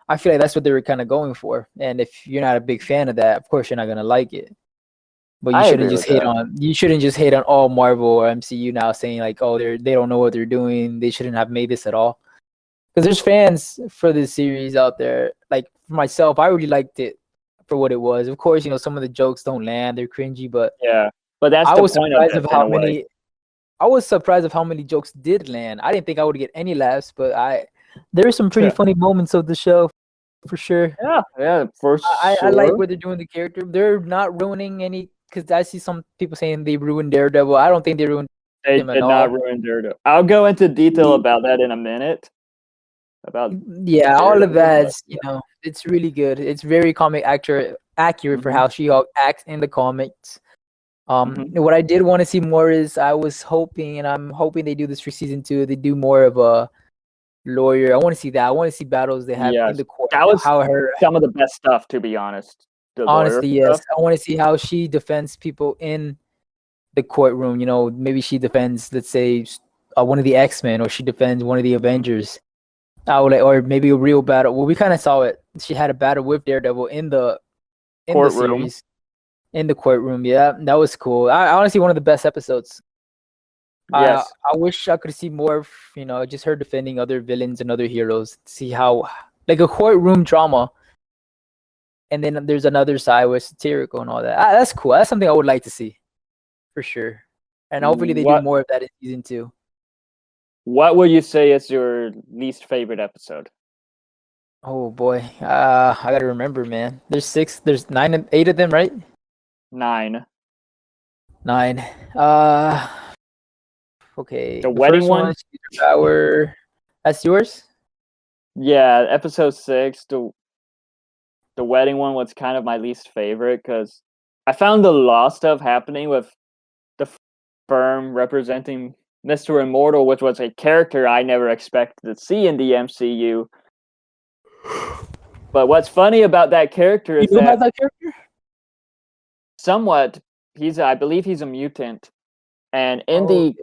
I feel like that's what they were kind of going for. And if you're not a big fan of that, of course you're not gonna like it. But I agree with that. you shouldn't just hate on all Marvel or MCU now, saying like, oh, they don't know what they're doing. They shouldn't have made this at all. Because there's fans for this series out there. Like for myself, I really liked it for what it was. Of course, some of the jokes don't land; they're cringy. But Yeah, but that's I the was point of surprised this of in how a way. many. I was surprised of how many jokes did land. I didn't think I would get any laughs, but there were some pretty Yeah, funny moments of the show, for sure. yeah, for I like sure. what they're doing with the character. They're not ruining any, because I see some people saying they ruined Daredevil. I don't think they ruined They him at did not all. ruin Daredevil. I'll go into detail about that in a minute. About Yeah, all of Daredevil, but that's it's really good. It's very comic accurate for hmm how She-Hulk acts in the comics. hmm What I did want to see more is I was hoping, and I'm hoping they do this for season 2. They do more of a lawyer. I want to see that. I want to see battles they have in yes, the court. that was How her, some of the best stuff, to be honest. The lawyer honestly, yes, stuff. I want to see how she defends people in the courtroom. Maybe she defends, let's say, one of the X-Men, or she defends one of the Mhm. Avengers. I would like, or maybe a real battle. Well, we kind of saw it. She had a battle with Daredevil in the Courtroom. series, in the courtroom. Yeah, that was cool. Honestly, one of the best episodes. Yes. I wish I could see more of, just her defending other villains and other heroes. See how, like, a courtroom drama, and then there's another side where it's satirical and all that. That's cool. That's something I would like to see for sure. And hopefully they do What more of that in season 2. What would you say is your least favorite episode? Oh boy, I gotta remember, man. There's 8 of them, right? 9. 9. Okay. The The wedding first one, one? Caesar Power. That's yours? Yeah, episode 6. The wedding one was kind of my least favorite because I found the law stuff happening with the firm representing Mr. Immortal, which was a character I never expected to see in the MCU. But what's funny about that character You is know about that that character? somewhat I believe he's a mutant, and Oh, okay.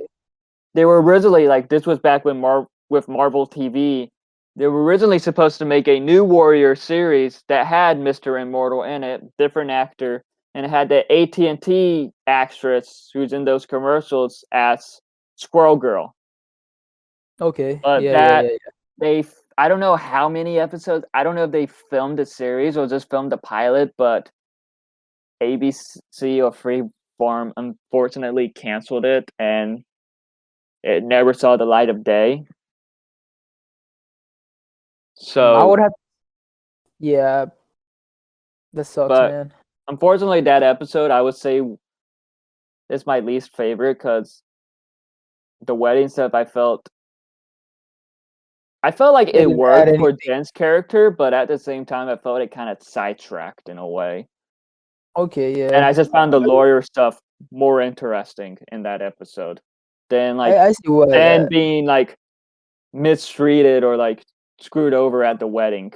they were originally like this was back when with Marvel TV. They were originally supposed to make a new Warrior series that had Mr. Immortal in it, different actor, and it had the AT&T actress who's in those commercials as Squirrel Girl. Okay. But Yeah, yeah, yeah, yeah. I don't know how many episodes. I don't know if they filmed a series or just filmed a pilot, but ABC or Freeform unfortunately canceled it and it never saw the light of day. I So, would have. Yeah, that sucks, but man. unfortunately, that episode I would say is my least favorite because the wedding stuff I felt like They it didn't add worked for anything. Jen's character, but at the same time, I felt it kind of sidetracked in a way. Okay, And I yeah. just found the lawyer stuff more interesting in that episode than I see what than being like mistreated or like screwed over at the wedding.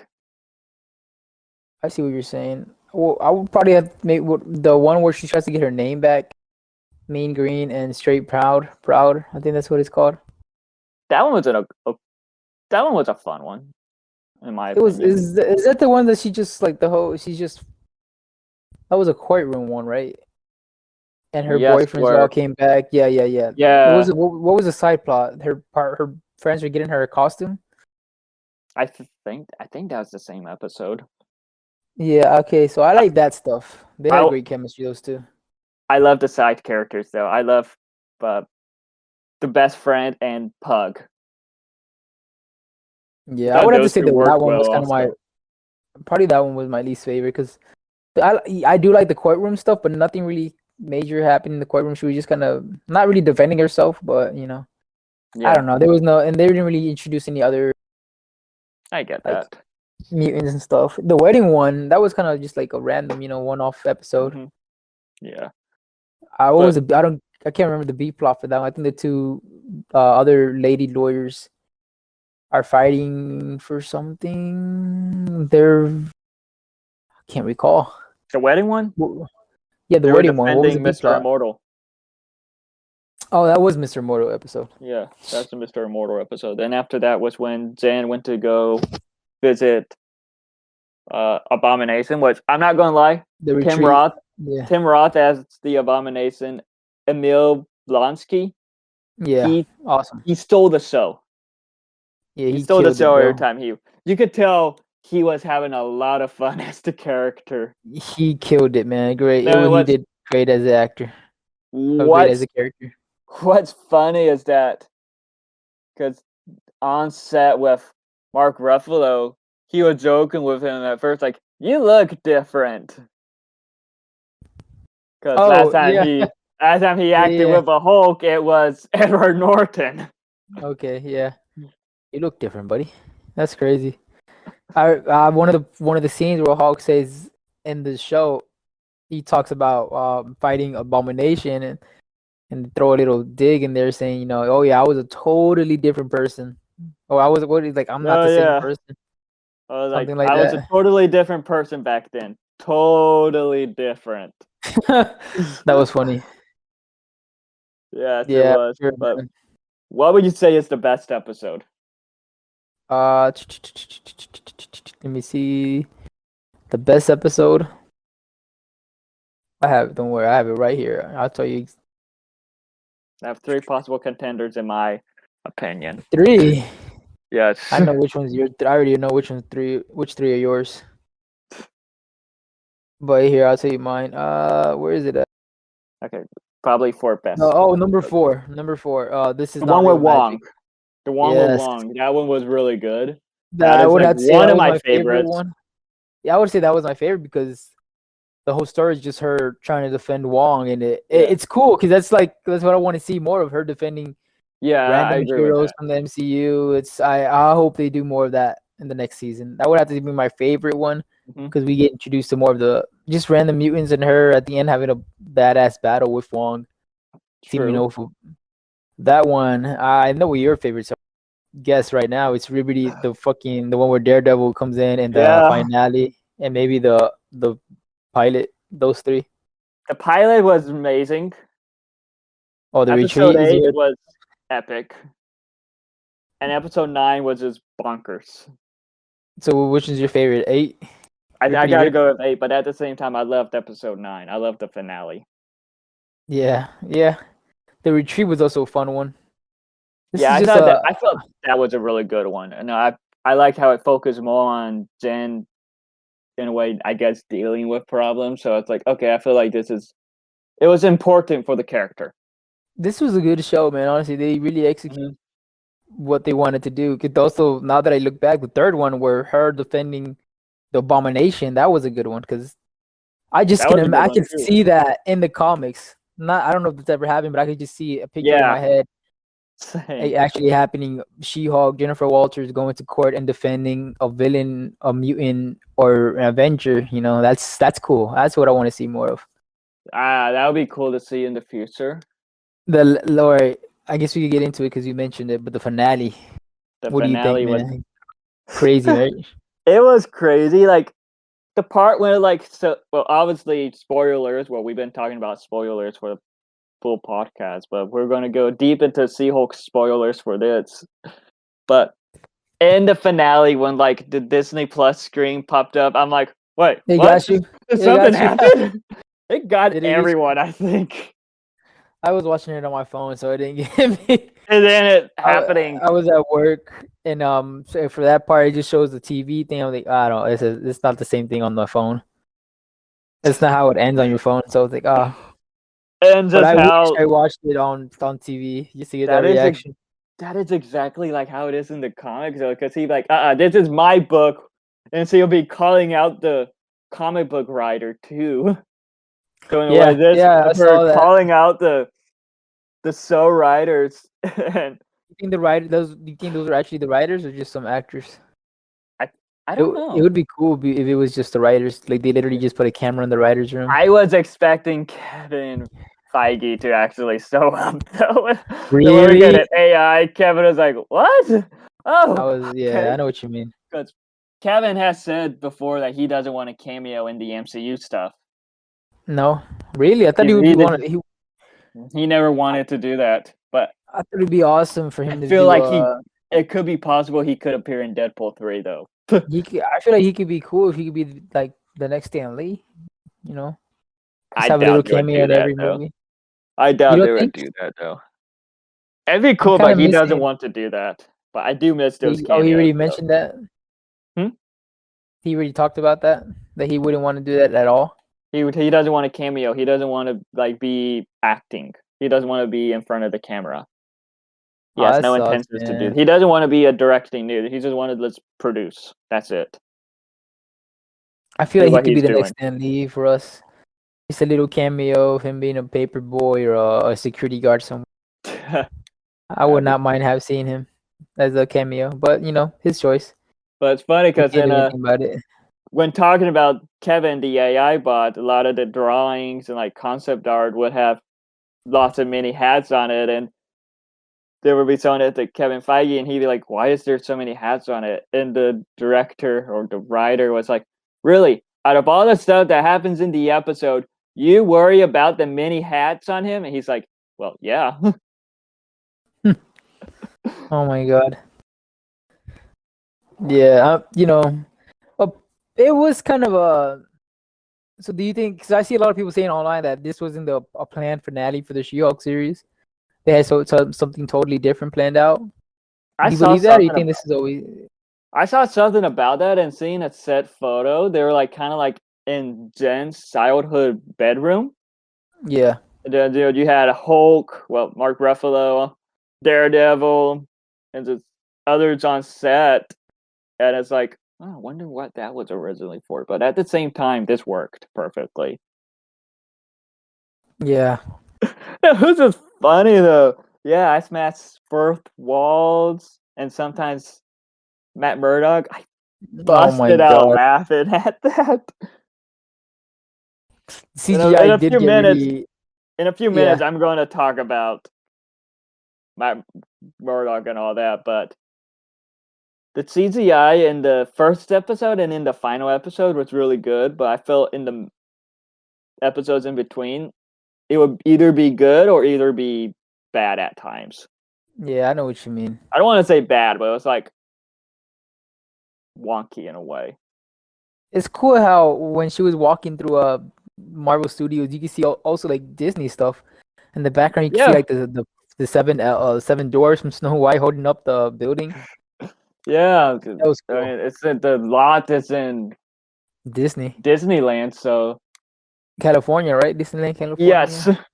I see what you're saying. Well, I would probably have made the one where she tries to get her name back. Mean Green and Straight Proud. I think that's what it's called. That one was that one was a fun one, in my It was opinion. is that the one that she just like the whole she's just that was a courtroom one, right? And her Yes, boyfriends all where came back. Yeah, yeah, yeah. yeah, What was the side plot? Her friends were getting her a costume. I think that was the same episode. Yeah, okay. So I I like that stuff. They had I, great chemistry, those two. I love the side characters though. I love uh, the best friend and Pug. I Yeah, I thought would have to those say two that worked one well was kind of my also. probably that one was my least favorite because I do like the courtroom stuff, but nothing really. major happened in the courtroom. She was just kind of not really defending herself, but you know, I Yeah, don't know. There was no, and they didn't really introduce any other I get like that. mutants and stuff. The wedding one, that was kind of just like a random, you know, one-off episode. Hmm. Yeah, What was but it? I can't remember the B plot for that one. I think the two other lady lawyers are fighting for something. I can't recall. the wedding one, Yeah, the they were wedding one. What was the defending B Mr. plot? Immortal. Oh, that was Mr. Moto episode. Yeah, that's the Mr. Immortal episode. Then after that was when Jan went to go visit Abomination, which I'm not gonna lie, The Tim retreat. Roth, Yeah. Tim Roth as the Abomination, Emil Blonsky, Yeah. he Awesome. he stole the show. Yeah, He he stole the killed it, show every bro. time you could tell he was having a lot of fun as the character. He killed it, man. Great. No, He did great as an actor. Oh, great as what's a character. what's funny is that because on set with Mark Ruffalo, he was joking with him at first, like, "You look different." Because Oh, yeah. last time he Yeah, acted yeah. with a Hulk, it was Edward Norton. Okay, yeah. You look different, buddy. That's crazy. One of the scenes where Hulk says in the show, he talks about fighting Abomination and throw a little dig in there saying, you know, oh yeah, I was a totally different person. Oh, I was what he's like, I'm not Oh the same yeah, person. I was like, Something like I was a that. totally different person back then. Totally different. That was funny. Yes, it Yeah, was. sure, But man. what would you say is the best episode? Uh, let me see. The best episode. Don't worry, I have it right here. I'll tell you I have three possible contenders in my opinion. three. Yes. I know which one's your. I already know which one's three. Which three are yours? But here, I'll tell you mine. Where is it at? Okay, probably four No, best. oh, number four. Number four. This is The not one with real magic. Wong. The one with Yes, Wong. That one was really good. that That I is would like have to say one that of was my my favorite favorites. one. Yeah, I would say that was my favorite because the whole story is just her trying to defend Wong, and Yeah. it's cool because that's what I want to see more of her defending Yeah, I random agree with heroes that. from the MCU. I hope they do more of that in the next season. That would have to be my favorite one Hmm. because we get introduced to more of the just random mutants and her at the end having a badass battle with Wong. Teaming True. over that one. I know what your favorite guess right now. It's Liberty, the one where Daredevil comes in and the Yeah. finale, and maybe the pilot. Those three. The pilot was amazing. Oh, the Episode retreat is 8 your. was epic. And episode 9 was just bonkers. So which is your favorite? 8. I You're pretty gotta rich. go with 8, but at the same time, I loved episode 9. I loved the finale. Yeah, yeah. The retreat was also a fun one. This Yeah, is just I felt that was a really good one. And I liked how it focused more on Jen in a way, I guess, dealing with problems. So it's like, okay, I feel like it was important for the character. this was a good show, man. Honestly, they really executed Mhm. what they wanted to do. Could also, now that I look back, the third one where her defending the abomination, that was a good one because That was a good I one can too. see that in the comics. Not I don't know if it's ever happened, but I could just see a picture in my Yeah, head same. actually happening. She-Hulk, Jennifer Walters going to court and defending a villain, a mutant, or an Avenger. You know, that's cool. That's what I want to see more of. That would be cool to see in the future. The Lord, I guess we could get into it because you mentioned it, but the finale. The What do you think, finale was man? Crazy, right? it was crazy. Like the part where well, obviously spoilers. Well, we've been talking about spoilers for the full podcast, but we're going to go deep into She-Hulk spoilers for this. But in the finale, when like the Disney Plus screen popped up, I'm like, wait, It what? got you. Did It something got you. happen? It got Did it get you? everyone, I think. I was watching it on my phone, so it didn't get me. And then it happening. I was at work, and so for that part, it just shows the TV thing. I'm like, I don't know, it's not the same thing on the phone. It's not how it ends on your phone. So it's like, And but just I wish how I watched it on TV just to get that that is reaction. that is exactly like how it is in the comics, though, because he's like, this is my book, and so he'll be calling out the comic book writer too. Doing away Yeah, with this yeah, I of her saw that. calling out the so writers, and You think the writer those? Do you think those are actually the writers or just some actors? I I It don't it know. would be cool if it was just the writers. Like they literally just put a camera in the writers' room. I was expecting Kevin Feige to actually sew up though. So when we get Really? an AI, Kevin is like, "What? I Oh, was yeah, I okay." know what you mean. Because Kevin has said before that he doesn't want a cameo in the MCU stuff. No, really? I thought He, he would he be one. did. He never wanted to do that, but I thought it'd be awesome for I him to feel do. like it could be possible he could appear in Deadpool 3 though. I feel like he could be cool if he could be like the next Stan Lee. You know, I just have a little doubt they would cameo do in that every though. movie. I You doubt don't they would think? do that though. It'd be I'm cool, kind but of he missing doesn't him. want to do that. But I do miss those He cameos already though. mentioned that. Hmm? He already talked about that he wouldn't want to do that at all. He doesn't want a cameo. He doesn't want to like be acting. He doesn't want to be in front of the camera. He Oh, has that no sucks, intentions to do. man. He doesn't want to be a directing dude. He just wanted let's produce. That's it. I feel Do like he what could be he's the next doing. Stan Lee for us. Just a little cameo of him being a paper boy or a security guard somewhere. I would That'd be not mind have seen him as a cameo, but his choice. But it's funny We because can't do anything about it. when talking about Kevin, the AI bot, a lot of the drawings and like concept art would have lots of mini hats on it, and there would be someone at the Kevin Feige, and he'd be like, "Why is there so many hats on it?" And the director or the writer was like, "Really? Out of all the stuff that happens in the episode, you worry about the many hats on him?" And he's like, "Well, yeah." Oh my god. Yeah, uh, it was kind of a. So do you think? Because I see a lot of people saying online that this wasn't a planned finale for the She-Hulk series. They had something totally different planned out. I Do you saw believe that, or you something think about this is always? I saw something about that and seeing a set photo. They were like kind of like in Jen's childhood bedroom. Yeah, Dude, you had Hulk, well, Mark Ruffalo, Daredevil, and just others on set, and it's like, oh, I wonder what that was originally for. But at the same time, this worked perfectly. yeah. It was just funny though. Yeah, I smashed fourth walls, and sometimes Matt Murdock. I Oh my busted out god, laughing at that. In CGI a did few get minutes, really. in a few minutes, Yeah, I'm going to talk about Matt Murdock and all that, but the CGI in the first episode and in the final episode was really good, but I felt in the episodes in between, it would either be good or either be bad at times. yeah. I know what you mean. I don't want to say bad, but it was like wonky in a way. It's cool how when she was walking through Marvel Studios, you can see also like Disney stuff in the background. You can see Yeah, like the seven dwarfs from Snow White holding up the building. yeah. That was I cool. mean, it's in the lot that's in Disney, Disneyland, so California, right? Disneyland, yes. California.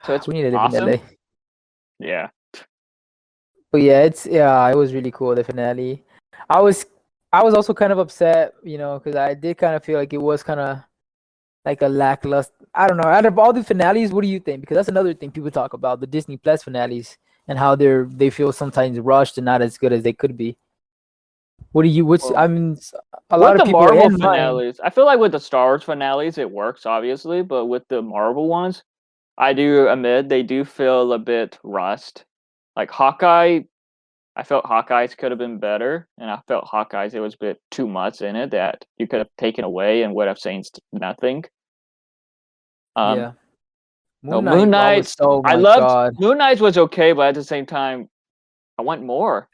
So it's We need to live in awesome. LA. Yeah. But yeah, it was really cool, the finale. I was I was also kind of upset, because I did kind of feel like it was kind of like a lackluster. I don't know. Out of all the finales, what do you think? Because that's another thing people talk about, the Disney Plus finales and how they feel sometimes rushed and not as good as they could be. Well, I mean, a lot with of the people Marvel and mine. finales, I feel like with the Star Wars finales, it works obviously, but with the Marvel ones, I do admit they do feel a bit rust. Like Hawkeye, I felt Hawkeye's could have been better, and I felt Hawkeye's it was a bit too much in it that you could have taken away and would have changed nothing. Um, Yeah. no Moon Moon Knight, I was Knight. oh I my loved God. Moon Knight was okay, but at the same time, I want more.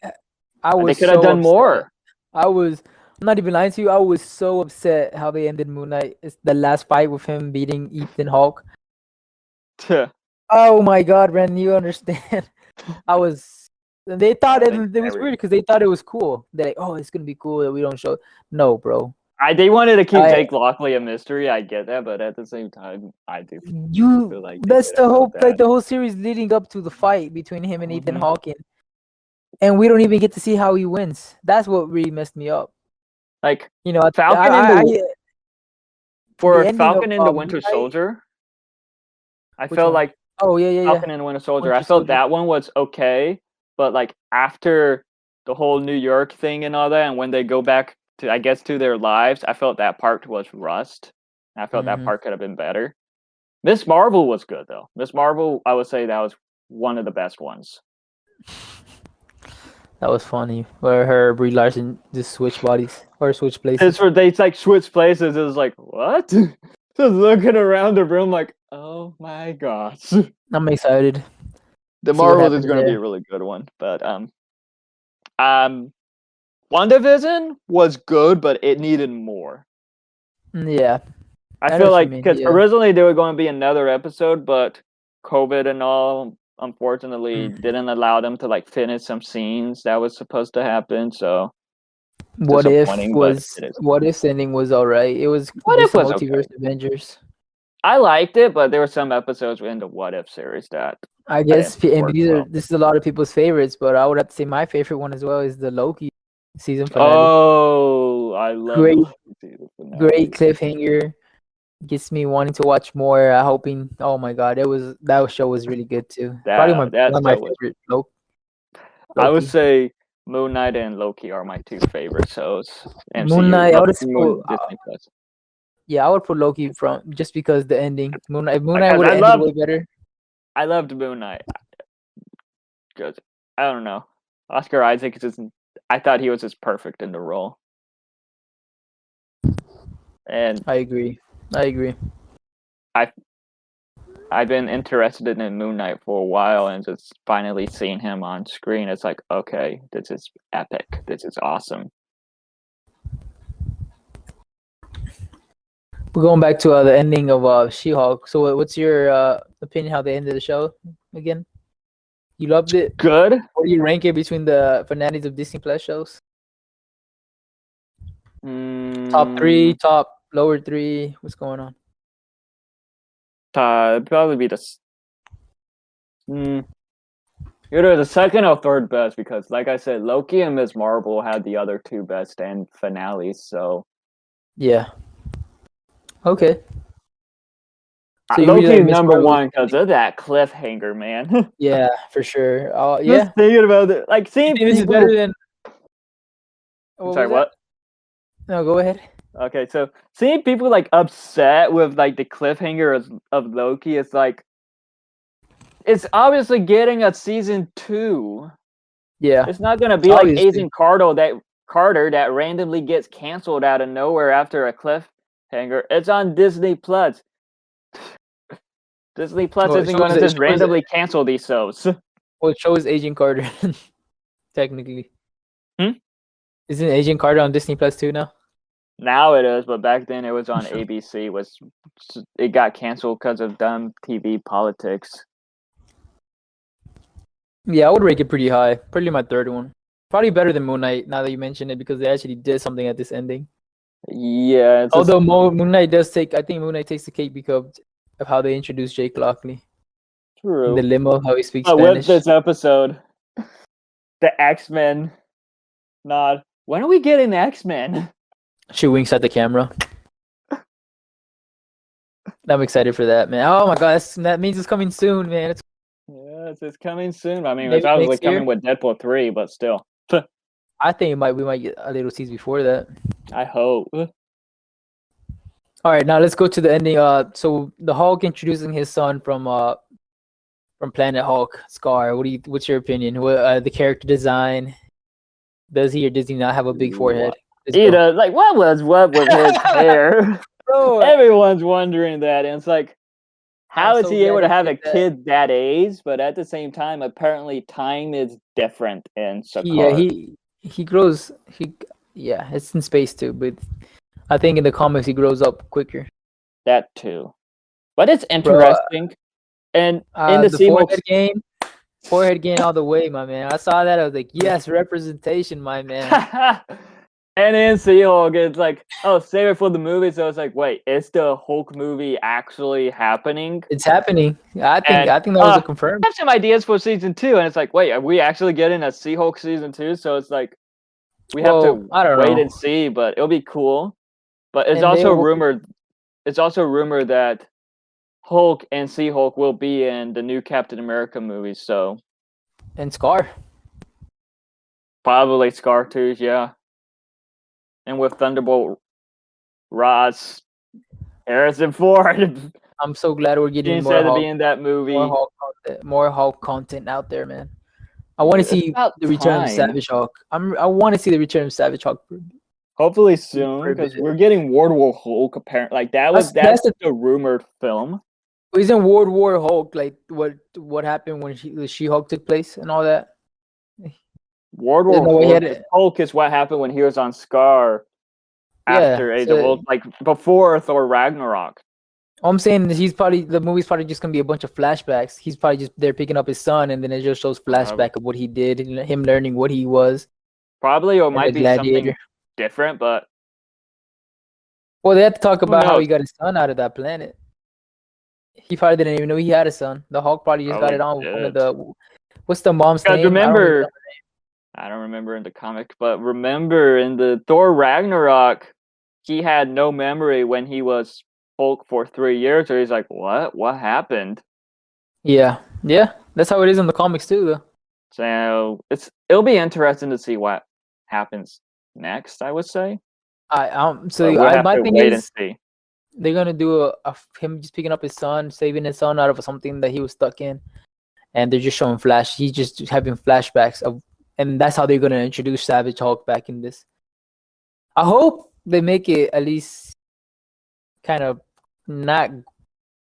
I They was could have so done upset. more. I'm not even lying to you. I was so upset how they ended Moon Knight. It's the last fight with him beating Ethan Hawke. Oh my God, Ren, you understand? I was. They thought They it was never. weird because they thought it was cool. They're like, "Oh, it's gonna be cool that we don't show." No, bro. They wanted to keep I Jake Lockley a mystery. I get that, but at the same time, I do feel you. like they That's could have the built whole that. the whole series leading up to the fight between him and Ethan Hmm. Hawke, and we don't even get to see how he wins. That's what really messed me up. Like You know, I, Falcon and I, the I For The ending of Falcon and the Moon Winter Knight. Soldier, I Which felt one? like Oh yeah. Falcon and the Winter Soldier. I Winter felt Soldier. that one was okay, but like after the whole New York thing and all that, and when they go back to, I guess, to their lives, I felt that part was rust. I felt that Hmm. part could have been better. Miss Marvel was good though. Miss Marvel, I would say that was one of the best ones. That was funny. Where her Brie Larson just switch bodies or switch It's places. where they like switch places. It was like what? Just looking around the room like, oh my gosh. I'm excited. The See what Marvels is happens going to be there. a really good one, but um, WandaVision was good, but it needed more. Yeah, I I know feel what you like mean. because Yeah. originally there were going to be another episode, but COVID and all unfortunately Mm. didn't allow them to like finish some scenes that was supposed to happen. So What if disappointing, but was it is. what if ending was all right? It was What if just a was okay. multiverse Avengers. I liked it, but there were some episodes in the What If series that I I didn't guess, and work well. this is a lot of people's favorites, but I would have to say my favorite one as well is the Loki season finale. Oh, I love the Great, Loki season great finale. cliffhanger. Gets me wanting to watch more. Hoping. Oh my god, that show was really good too. Probably That one of my show was. favorite I would Loki. say Moon Knight and Loki are my two favorite shows. Moon MCU, Knight. I would have Disney Plus. yeah, I would put Loki from just because the ending. Moon Knight Because would have ended way better. I loved Moon Knight. Because I don't know, Oscar Isaac is. I thought he was just perfect in the role, and I agree. I I've been interested in Moon Knight for a while, and just finally seeing him on screen, it's like, okay, this is epic. This is awesome. We're going back to the ending of She-Hulk. So, what's your opinion how they ended the show again? You loved it. Good. What do you rank it between the finales of Disney Plus shows? Top three, top lower three. What's going on? Probably be either the second or third best, because, like I said, Loki and Ms. Marvel had the other two best and finales. So Yeah. Okay. So you really Loki like is Miss number Marvel? one because of that cliffhanger, man. Yeah, for sure. Just Yeah. thinking about it, like seeing This is people. better than. I'm What sorry, was that? what? No, go ahead. Okay, so seeing people like upset with like the cliffhanger of Loki, it's like it's obviously getting a season 2. Yeah. It's not gonna be like Obviously. Agent Carter that randomly gets canceled out of nowhere after a cliffhanger. It's on Disney Plus. Disney Plus Well, isn't gonna just randomly cancel these shows. well, it shows Agent Carter, technically. Hmm? Isn't Agent Carter on Disney Plus too now? Now it is, but back then it was on ABC. It got canceled because of dumb TV politics. Yeah, I would rate it pretty high. Probably my third one. Probably better than Moon Knight now that you mention it because they actually did something at this ending. Yeah, Although Moon Knight I think Moon Knight takes the cake because of how they introduced Jake Lockley in the true. limo, how he speaks But with Spanish. this episode, the X-Men nod. When are we getting the X-Men? She winks at the camera. I'm excited for that, man. Oh my god, that means it's coming soon, man. It's coming soon. I mean, it's Maybe obviously next year. coming with Deadpool 3, but still. I think we might get a little tease before that. I hope. All right, now let's go to the ending. So the Hulk introducing his son from Planet Hulk, Scar. What's your opinion? What the character design? Does he or does he not have a big forehead? Like what with his hair? Bro, Everyone's wondering that, and it's like, how is so he able glad to have a did that. kid that age? But at the same time, apparently time is different in Sakaar. Yeah, he grows. It's in space too, but I think in the comics he grows up quicker. That too, but it's interesting. And in the forehead gain all the way, my man. I saw that. I was like, yes, representation, my man. And then She-Hulk, it's like, oh, save it for the movie. So it's like, wait, is the Hulk movie actually happening? It's happening. I think that was a confirmed. I have some ideas for season 2, and it's like, wait, are we actually getting a She-Hulk season 2? So it's like, we have to I don't wait know. and see, but it'll be cool. But it's And also rumored it's also rumored that Hulk and She-Hulk will be in the new Captain America movie, so And Scar. probably Scar too, yeah. And with Thunderbolt Ross, Harrison Ford, I'm so glad we're getting being more said to be Hulk, in that movie. More Hulk content out there, man. I want to Dude, it's see about the return of time. Savage Hulk. I want to see the return of Savage Hulk Hopefully for soon, a bit. because we're getting World War Hulk. Apparently, like That's that's the the rumored film. isn't World War Hulk like what happened when the She-Hulk took place and all that? World Isn't War that what he had Hulk, Hulk is what happened when he was on Scar Yeah. after Age of So Ultron, like before Thor Ragnarok. all I'm saying is the movie's probably just gonna be a bunch of flashbacks. He's probably just there picking up his son, and then it just shows Uh, flashback of what he did and him learning what he was Probably or as a might be gladiator. something different, but Well, they had to talk who about how knows? he got his son out of that planet. He probably didn't even know he had a son. The Hulk probably just got it Probably on with one of did. the what's the mom's Because name? I don't even know. remember, I don't remember in the comic, but remember in the Thor Ragnarok, he had no memory when he was Hulk for 3 years. So he's like, "What? What happened?" Yeah, yeah, that's how it is in the comics too, though. So it'll be interesting to see what happens next. I would say, but we'll have My to thing wait and is see. they're gonna do him just picking up his son, saving his son out of something that he was stuck in, and they're just showing he's just having flashbacks of, and that's how they're gonna introduce Savage Hulk back in this. I hope they make it at least kind of not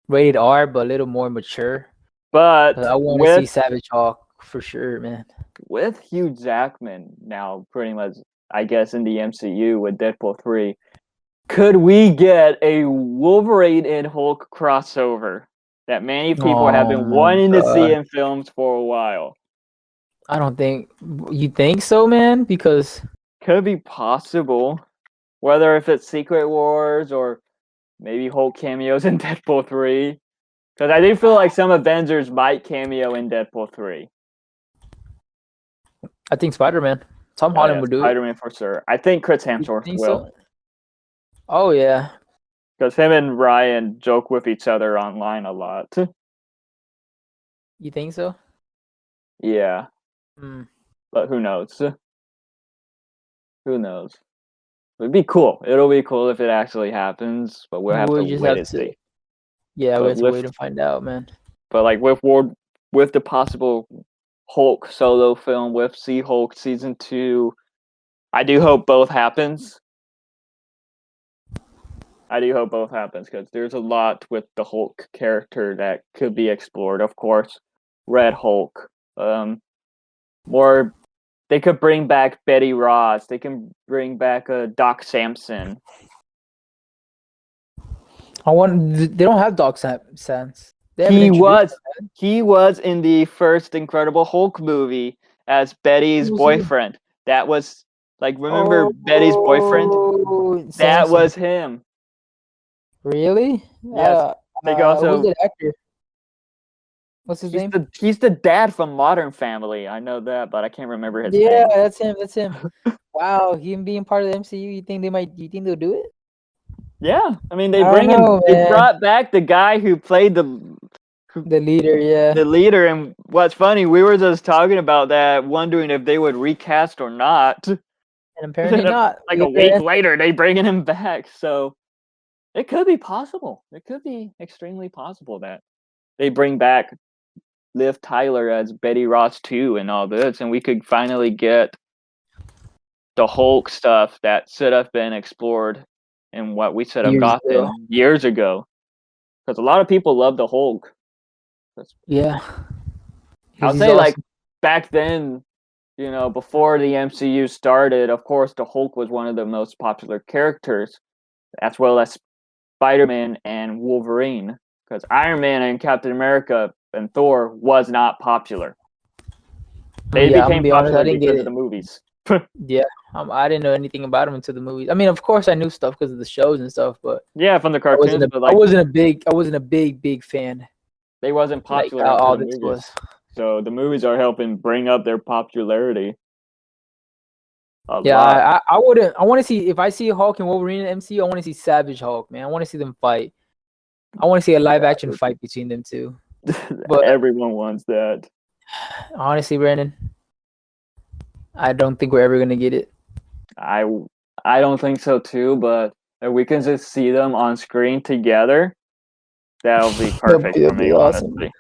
rated R, but a little more mature. 'Cause But I want to see Savage Hulk for sure, man. with Hugh Jackman now, pretty much, I guess in the MCU with Deadpool 3, could we get a Wolverine and Hulk crossover that many people have Oh been my wanting to see god. in films for a while? I don't think you think so, man, because Could be possible. Whether if it's Secret Wars or maybe Hulk cameos in Deadpool 3. Because I do feel like some Avengers might cameo in Deadpool 3. I think Spider-Man. Tom Oh Holland yeah, would do it. Spider-Man for sure. I think Chris You Hemsworth think will. so? Oh yeah. Because him and Ryan joke with each other online a lot. You think so? Yeah, Hmm. but who knows? Who knows? It'd be cool. It'll be cool if it actually happens, but we'll have to We'll just wait have and to. see. Yeah, we But have to with wait and find out, man. but like with the possible Hulk solo film with She-Hulk season 2, I do hope both happens. I do hope both happens because there's a lot with the Hulk character that could be explored. Of course, Red Hulk. More they could bring back Betty Ross. They can bring back Doc Samson. They don't have Doc Sans. They haven't He introduced was he was in the first Incredible Hulk movie as Betty's him. Was he? boyfriend. That was like remember Betty's boyfriend? Oh, That Samson. was him. Really? Yes. They could Who's also that actor? What's his name? he's the dad from Modern Family. I know that, but I can't remember his Yeah, name. that's him. That's him. Wow, him being part of the MCU. You think they might? You think they'll do it? Yeah, I mean I don't know, they man. brought back the guy who played The leader, yeah. the leader, and what's funny, we were just talking about that, wondering if they would recast or not. And apparently not. Like a week later, they bringing him back, so it could be possible. It could be extremely possible that they bring back Liv Tyler as Betty Ross too, and all this, and we could finally get the Hulk stuff that should have been explored and what we should have Years ago. gotten years ago. Because a lot of people love the Hulk. Yeah. I'll He's say, like, awesome. back then, you know, before the MCU started, of course, the Hulk was one of the most popular characters, as well as Spider-Man and Wolverine. Because Iron Man and Captain America and Thor was not popular. They Yeah, I'm gonna became be honest. I popular didn't get because of it. the movies. Yeah, I didn't know anything about him until the movies. I mean, of course, I knew stuff because of the shows and stuff, but Yeah, from the I wasn't cartoons, a but I like wasn't a big fan they wasn't like popular how until all the this was. movies. So the movies are helping bring up their popularity. a Yeah, lot. I wouldn't. I want to see if I see Hulk and Wolverine in the MCU. I want to see Savage Hulk, man. I want to see them fight. I want to see a live action fight between them two. But Everyone wants that. honestly, Brandon, I don't think we're ever gonna get it. I I don't think so too, but if we can just see them on screen together, that'll be perfect for That'd be me, awesome. honestly.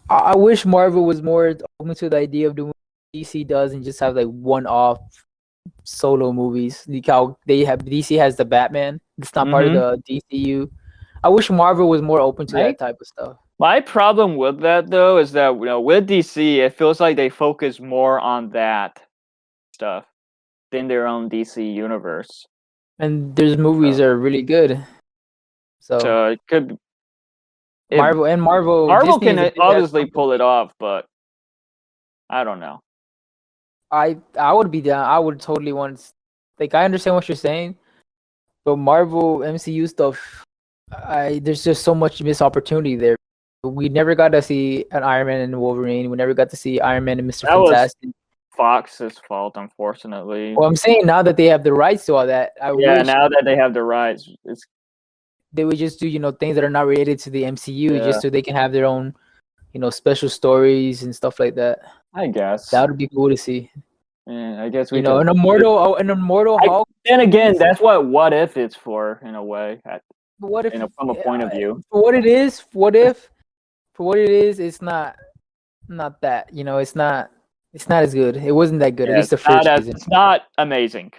I wish Marvel was more open to the idea of doing what DC does and just have like one-off solo movies. Like how they have DC has the Batman. It's not part of Mm-hmm. the DCU. I wish Marvel was more open to Right? that type of stuff. My problem with that though is that with DC, it feels like they focus more on that stuff than their own DC universe. And there's movies So, that are really good. So so it could it Marvel Marvel Disney is a can big ass obviously company. pull it off, but I don't know. I would be down. I would totally want. Like I understand what you're saying, but Marvel MCU stuff, I there's just so much missed opportunity there. We never got to see an Iron Man and Wolverine. We never got to see Iron Man and Mr. That was Fantastic. Fox's fault, unfortunately. Well, I'm saying now that they have the rights to all that, I Yeah, wish now that they have the rights, it's they would just do things that are not related to the MCU, yeah, just so they can have their own special stories and stuff like that. I guess. That would be cool to see. Yeah, I guess we could. An immortal I, Hulk. then again, that's what if it's for in a way, But what if, from a point of view. for what it is, for what it is, it's not that. It's not as good. It wasn't that good. At Yeah, least the first season. it's not amazing.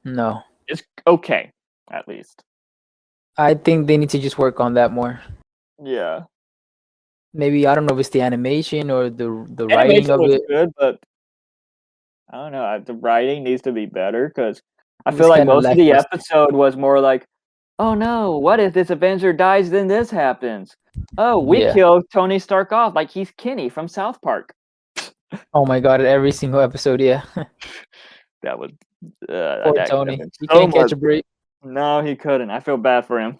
No, It's okay, at least. I think they need to just work on that more. Yeah, Maybe I don't know if it's the animation or the writing animation of was it. good, but I don't know. The writing needs to be better because I It feel was like kind of most of the lackluster. episode was more like, "Oh no, what if this Avenger dies? Then this happens. Oh, we Yeah. kill Tony Stark off like he's Kenny from South Park." Oh my god! Every single episode, yeah. That was Poor that could have Tony. been He so can't catch much. a break. No, he couldn't. I feel bad for him.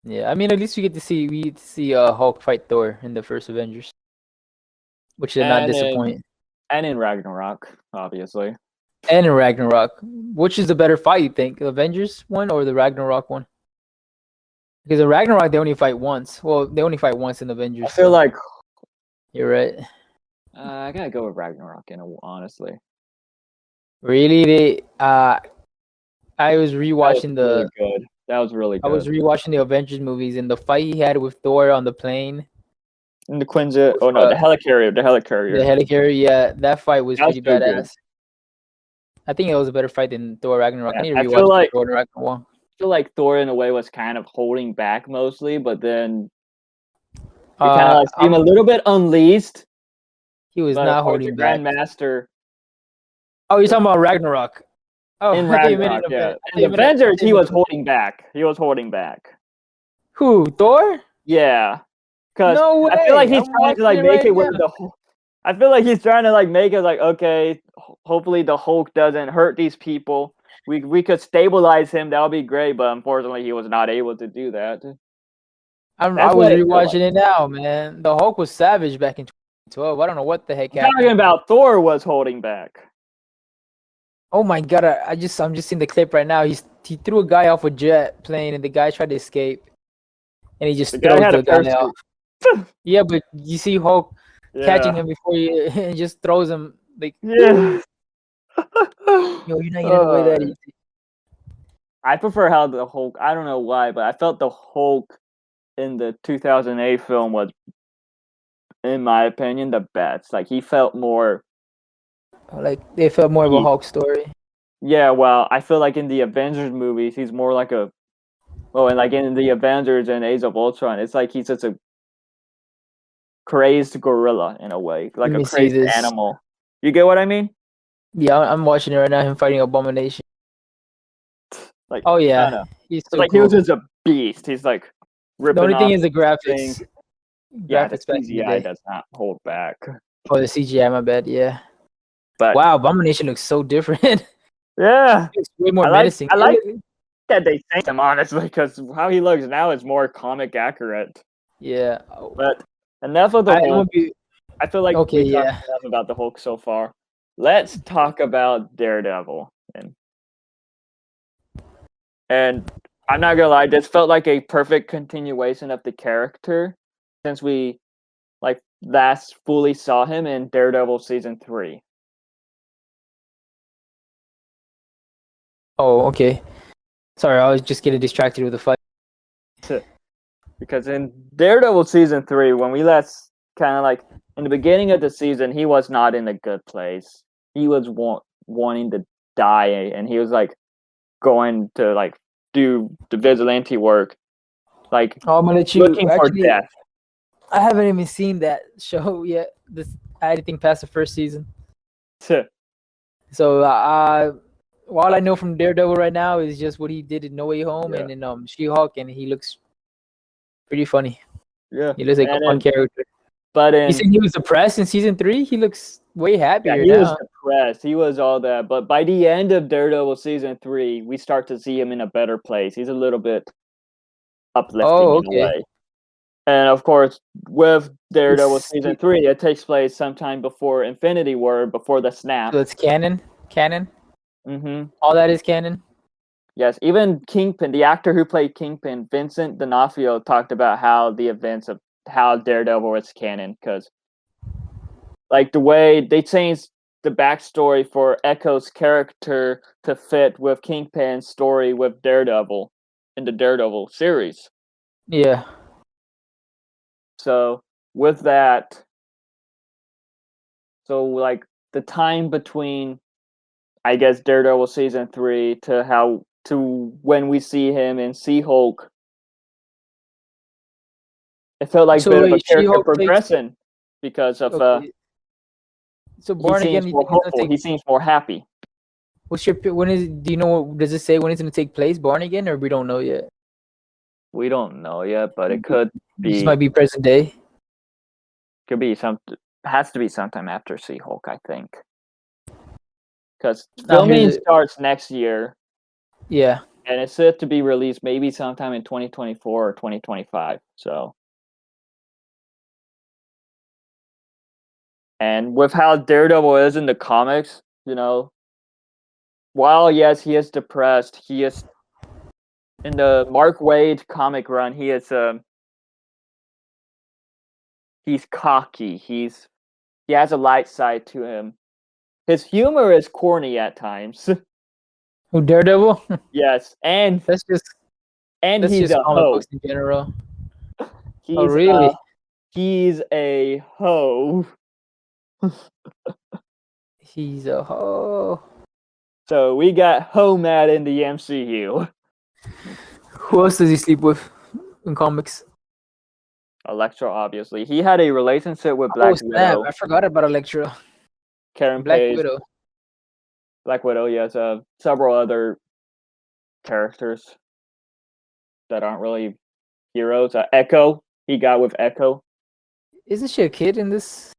Yeah, I mean, at least we get to see Hulk fight Thor in the first Avengers, which did not and in disappoint. and in Ragnarok, obviously. And in Ragnarok, which is the better fight? You think the Avengers one or the Ragnarok one? Because the Ragnarok they only fight once. Well, they only fight once in Avengers. I feel like You're right. I gotta go with Ragnarok. Honestly, Really, I was that was rewatching really good. That was really I was good. rewatching the Avengers movies, and the fight he had with Thor on the plane, And the Quinjet. Oh no, the helicarrier. The the helicarrier. helicarrier. Yeah, that fight was That was pretty so good. badass. I think it was a better fight than Thor Ragnarok. I Yeah, need to rewatch Thor Ragnarok. I feel like Thor in a way was kind of holding back mostly, but then you kind of Uh, like see him a little bit unleashed. he was But of not course, the holding back. Grandmaster Oh, you're talking about Ragnarok. Oh, in I thought you meant Ragnarok, in yeah. Avengers. In the Avengers, he was holding back. He was holding back. Who? Thor? Yeah, because No way. I feel like he's I'm trying to watching like it make right it where now. the whole. I feel like he's trying to like make it like okay, hopefully the Hulk doesn't hurt these people. We could stabilize him. That would be great, but unfortunately, he was not able to do that. I That's was what it felt like. rewatching it now, man. The Hulk was savage back in 2012. I don't know what the heck I'm talking happened. about Thor was holding back. Oh my god! I'm just seeing the clip right now. He threw a guy off a jet plane, and the guy tried to escape, and he The just guy throws had a the guy off. parachute. Yeah, but you see Hulk catching Yeah. him before he and just throws him like, Yeah. yo, you're not getting away that easy. I prefer how the Hulk. I don't know why, but I felt the Hulk in the 2008 film was, in my opinion, the best. Like he felt more. Like they felt more of a Hulk story. Yeah, well, I feel like in the Avengers movies, he's more like a. Oh, and like in the Avengers and Age of Ultron, it's like he's just a crazed gorilla in a way, like Let a me see crazed this. animal. You get what I mean? Yeah, I'm watching it right now. Him fighting Abomination. Like, Oh I don't yeah, know. he's It's so like he cool. was just a beast. He's like The ripping only thing off is the things. graphics. Yeah, the Graphics back in the CGI day. does not hold back. Oh, the CGI, my bad. Yeah. But Wow, Abomination looks so different. yeah, It's way more I like menacing. I like that they changed him honestly because how he looks now is more comic accurate. Yeah. But enough of the I Hulk. won't be I feel like okay. we talked Yeah. enough about the Hulk so far. let's talk about Daredevil. And I'm not gonna lie, this felt like a perfect continuation of the character since we last fully saw him in Daredevil season 3. Oh, okay. Sorry, I was just getting distracted with the fight. Because in Daredevil season 3, when we last kind of in the beginning of the season, he was not in a good place. He was wanting to die, and he was going to do the vigilante work, Oh, I'm gonna let you. looking for Actually, death. I haven't even seen that show yet. I didn't think past the first season. So, all I know from Daredevil right now is just what he did in No Way Home Yeah. and in She-Hulk, and he looks pretty funny. Yeah, He looks like a fun character. but You said he was depressed in season 3. He looks way happier he was now. depressed. He was all that. But by the end of Daredevil season 3, we start to see him in a better place. He's a little bit uplifting Oh, in a okay. way. And of course, with Daredevil It's, season 3, it takes place sometime before Infinity War, before the snap. so it's canon. Canon. Mm-hmm. All that is canon. Yes, even Kingpin, the actor who played Kingpin, Vincent D'Onofrio, talked about how the events of how Daredevil was canon, because the way they changed the backstory for Echo's character to fit with Kingpin's story with Daredevil in the Daredevil series. Yeah. So with that, so the time between, I guess, Daredevil season 3 to when we see him in She-Hulk, it felt like a So bit of a wait, character She-Hulk takes. progression because of Okay. So he Born seems Again, you more think it's gonna hopeful. take? He seems more happy. What's your? When is? Do you know? Does it say when it's gonna take place? Born Again, or we don't know yet? We don't know yet, but it could It just might be be present day. some has to be sometime after She-Hulk, I think. Because filming Here's starts next year, yeah. and it's set to be released maybe sometime in 2024 or 2025. So, and with how Daredevil is in the comics, while yes, he is depressed, he is in the Mark Waid comic run. He's cocky. He has a light side to him. His humor is corny at times. Who Daredevil? Yes, That's just he's a comic hoe. books in general. Oh, He's really? he's a hoe. He's a hoe. So we got hoe mad in the MCU. Who else does he sleep with in comics? Electro, obviously, he had a relationship with Oh Black snap! Widow. I forgot about Electro. Karen Black Page, Widow. Black Widow. Yes, several other characters that aren't really heroes. Echo, he got with Echo. Isn't she a kid in this?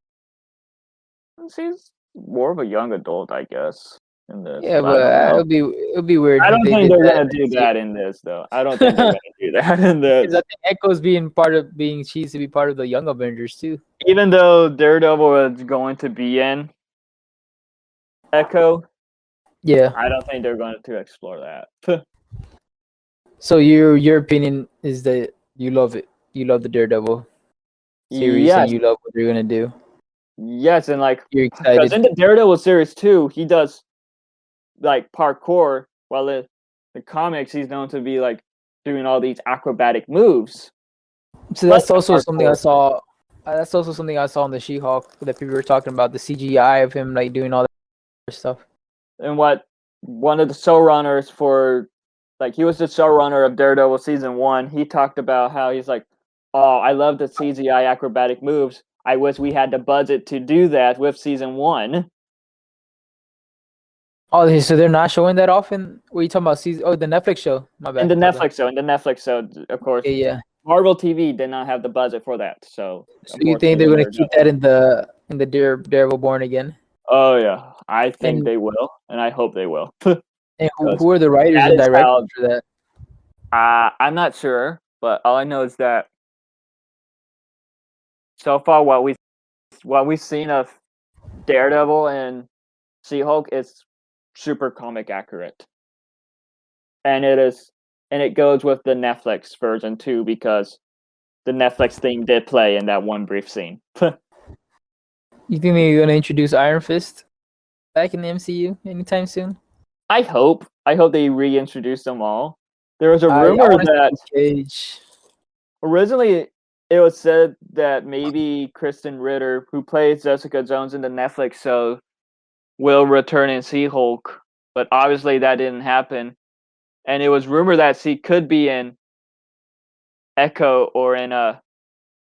She's more of a young adult, I guess, in this. Yeah, But I but don't know. it'll be weird I if don't they think did they're that. gonna do that in this, though. I don't think they're gonna do that in Because this. I think Echo's being part of being she's to be part of the Young Avengers too. Even though Daredevil is going to be in Echo, Yeah. I don't think they're going to explore that. So your opinion is that you love it. You love the Daredevil series and Yes, you love what they're gonna do. yes, and You're because excited. in the Daredevil series too, he does parkour, while in the comics he's known to be doing all these acrobatic moves. So But that's also something I parkour. saw. That's also something I saw in the She-Hulk that people were talking about the CGI of him doing all that stuff. And what one of the showrunners for he was the showrunner of Daredevil season 1, he talked about how he's like, "Oh, I love the CGI acrobatic moves. I wish we had the budget to do that with season 1." Oh, so they're not showing that often. What are you talking about? Season? Oh, the Netflix show. My In bad. the My bad. Netflix show, of course, Okay, yeah. Marvel TV did not have the budget for that, so So you think they're unfortunately, gonna keep that in the Daredevil Born Again? oh yeah, I think And they will, and I hope they will. and Because who are the writers that and is directors how for that? I'm not sure, but all I know is that so far what we've seen of Daredevil and She-Hulk is super comic accurate, and it goes with the Netflix version too because the Netflix theme did play in that one brief scene. You think they're gonna introduce Iron Fist back in the MCU anytime soon? I hope they reintroduce them all. There was a I rumor want to that see Cage. originally it was said that maybe Kristen Ritter, who plays Jessica Jones in the Netflix show, will return in She-Hulk, but obviously that didn't happen. And it was rumored that she could be in Echo or in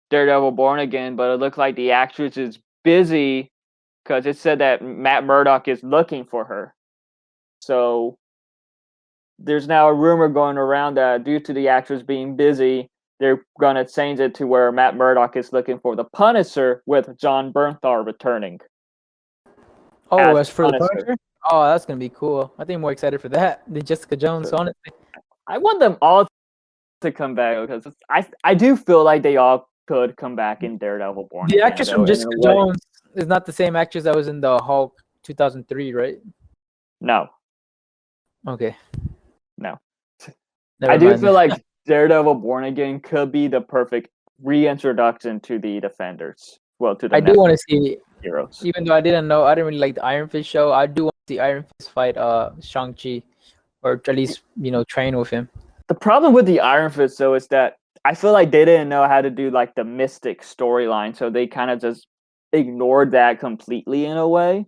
Daredevil Born Again, but it looked like the actress is busy because it said that Matt Murdock is looking for her. So there's now a rumor going around that due to the actress being busy, they're going to change it to where Matt Murdock is looking for the Punisher with John Bernthal returning. Oh, as for the Punisher? Oh, that's gonna be cool. I think I'm more excited for that than Jessica Jones, So, honestly. I want them all to come back because I do feel like they all could come back in Daredevil Born The Again. actress from Jessica Jones is not the same actress that was in the Hulk 2003, right? No. Okay. No. Never I do mind. feel like Daredevil Born Again could be the perfect reintroduction to the Defenders. Well, to the I do want to see, heroes. even though I didn't really like the Iron Fist show, I do want to see Iron Fist fight Shang-Chi, or at least, train with him. The problem with the Iron Fist, though, is that I feel like they didn't know how to do like the Mystic storyline, so they kind of just ignored that completely in a way.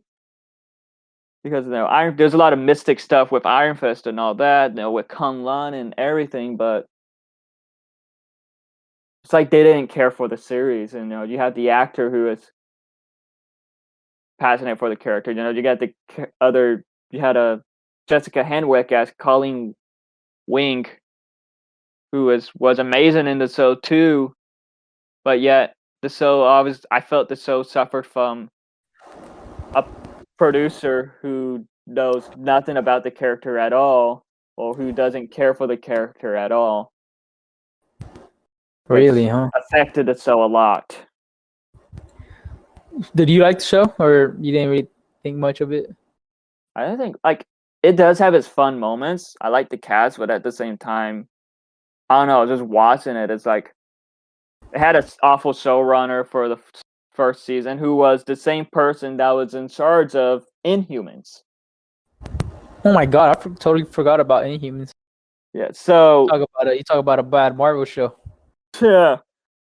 Because there's a lot of Mystic stuff with Iron Fist and all that, with Kung Lan and everything, but it's like they didn't care for the series. And you have the actor who is passionate for the character. You got you had a Jessica Henwick as Colleen Wing, who was amazing in the show too, but yet the show I felt the show suffered from a producer who knows nothing about the character at all, or who doesn't care for the character at all. Really, huh? Affected the show a lot. Did you like the show, or you didn't really think much of it? I think it does have its fun moments. I like the cast, but at the same time, I don't know. Just watching it, it's like it had an awful showrunner for the first season, who was the same person that was in charge of Inhumans. Oh my god, I totally forgot about Inhumans. Yeah, so you talk about a bad Marvel show. Yeah,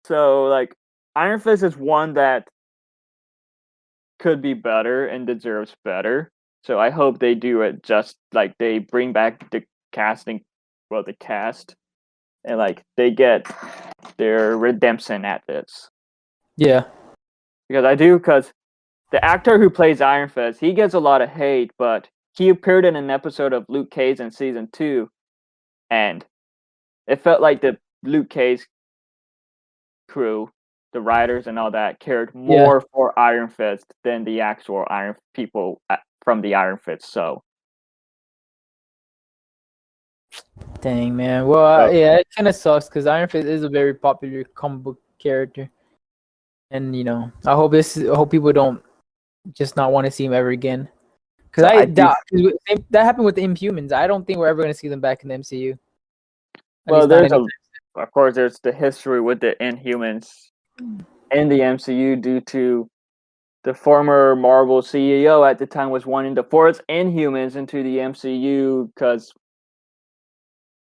so like Iron Fist is one that could be better and deserves better. So I hope they do it just like they bring back the cast, and like they get their redemption at this. Yeah. Because the actor who plays Iron Fist, he gets a lot of hate, but he appeared in an episode of Luke Cage in season 2, and it felt like the Luke Cage crew, the writers and all that, cared more for Iron Fist than the actual Iron people from the Iron Fist. So, dang, man. Well, yeah, it kind of sucks because Iron Fist is a very popular comic book character, and I hope people don't just not want to see him ever again. Because I doubt that happened with the Inhumans. I don't think we're ever going to see them back in the MCU. Well, of course, there's the history with the Inhumans in the MCU due to the former Marvel CEO at the time was wanting to force Inhumans into the MCU because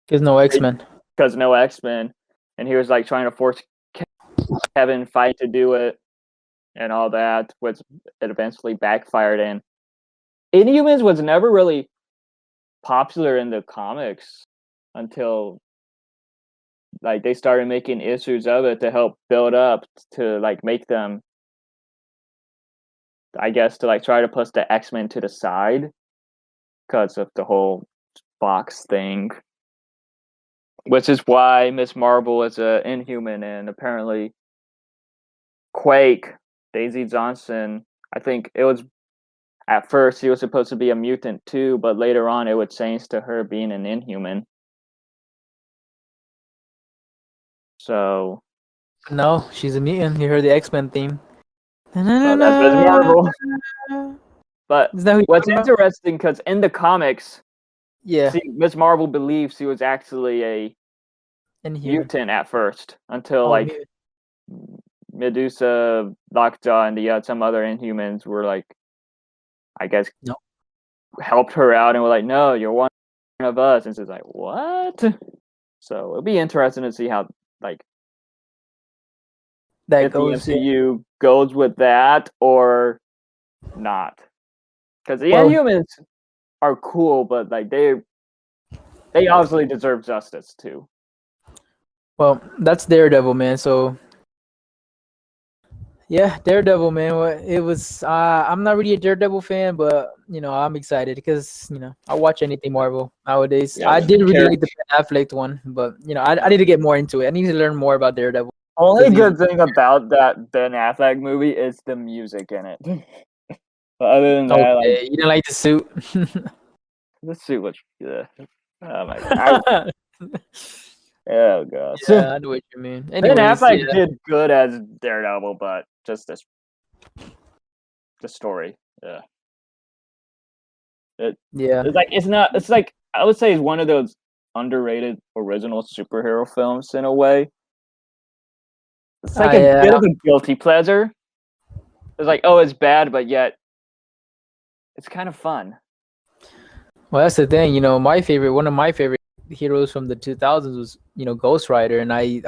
no X-Men. Because no X-Men, and he was like trying to force Kevin Feige to do it and all that, which it eventually backfired in. Inhumans was never really popular in the comics until like they started making issues of it to help build up to like make them, I guess, to like try to push the X-Men to the side because of the whole Fox thing, which is why Miss Marvel is an Inhuman, and apparently Quake, Daisy Johnson, I think it was at first he was supposed to be a mutant too, but later on it would change to her being an Inhuman. So no, she's a mutant. You heard the X-Men theme. Well, that's Miss Marvel. But Isn't that who you're what's talking about? interesting, because in the comics, Yeah, see, Miss Marvel believes he was actually a Inhuman. mutant at first, until Oh, like Medusa, Lockjaw, and some other Inhumans were like, I guess, no. helped her out and were like, "No, you're one of us." And she's like, "What?" So it'll be interesting to see how, like, That if the goes. Yeah. MCU goes with that or not. Because the Well, Inhumans are cool, but like they obviously deserve justice too. well, that's Daredevil, man. So yeah, Daredevil, man. It was. I'm not really a Daredevil fan, but I'm excited because I watch anything Marvel nowadays. Yeah, I the did really like character. the Ben Affleck one, but I need to get more into it. I need to learn more about Daredevil Only because he's. good thing about that Ben Affleck movie is the music in it. But other than that, like, Okay, you didn't like the suit. the suit was good. Oh my god! Oh gosh. Yeah, I know what you mean. Ben Anyways, Affleck yeah, did good as Daredevil, but just the story. Yeah. It, yeah. it's like it's not. It's like I would say it's one of those underrated original superhero films in a way. It's like a I bit of a guilty pleasure. It's like, oh, it's bad, but yet it's kind of fun. Well, that's the thing. One of my favorite heroes from the 2000s was Ghost Rider, and I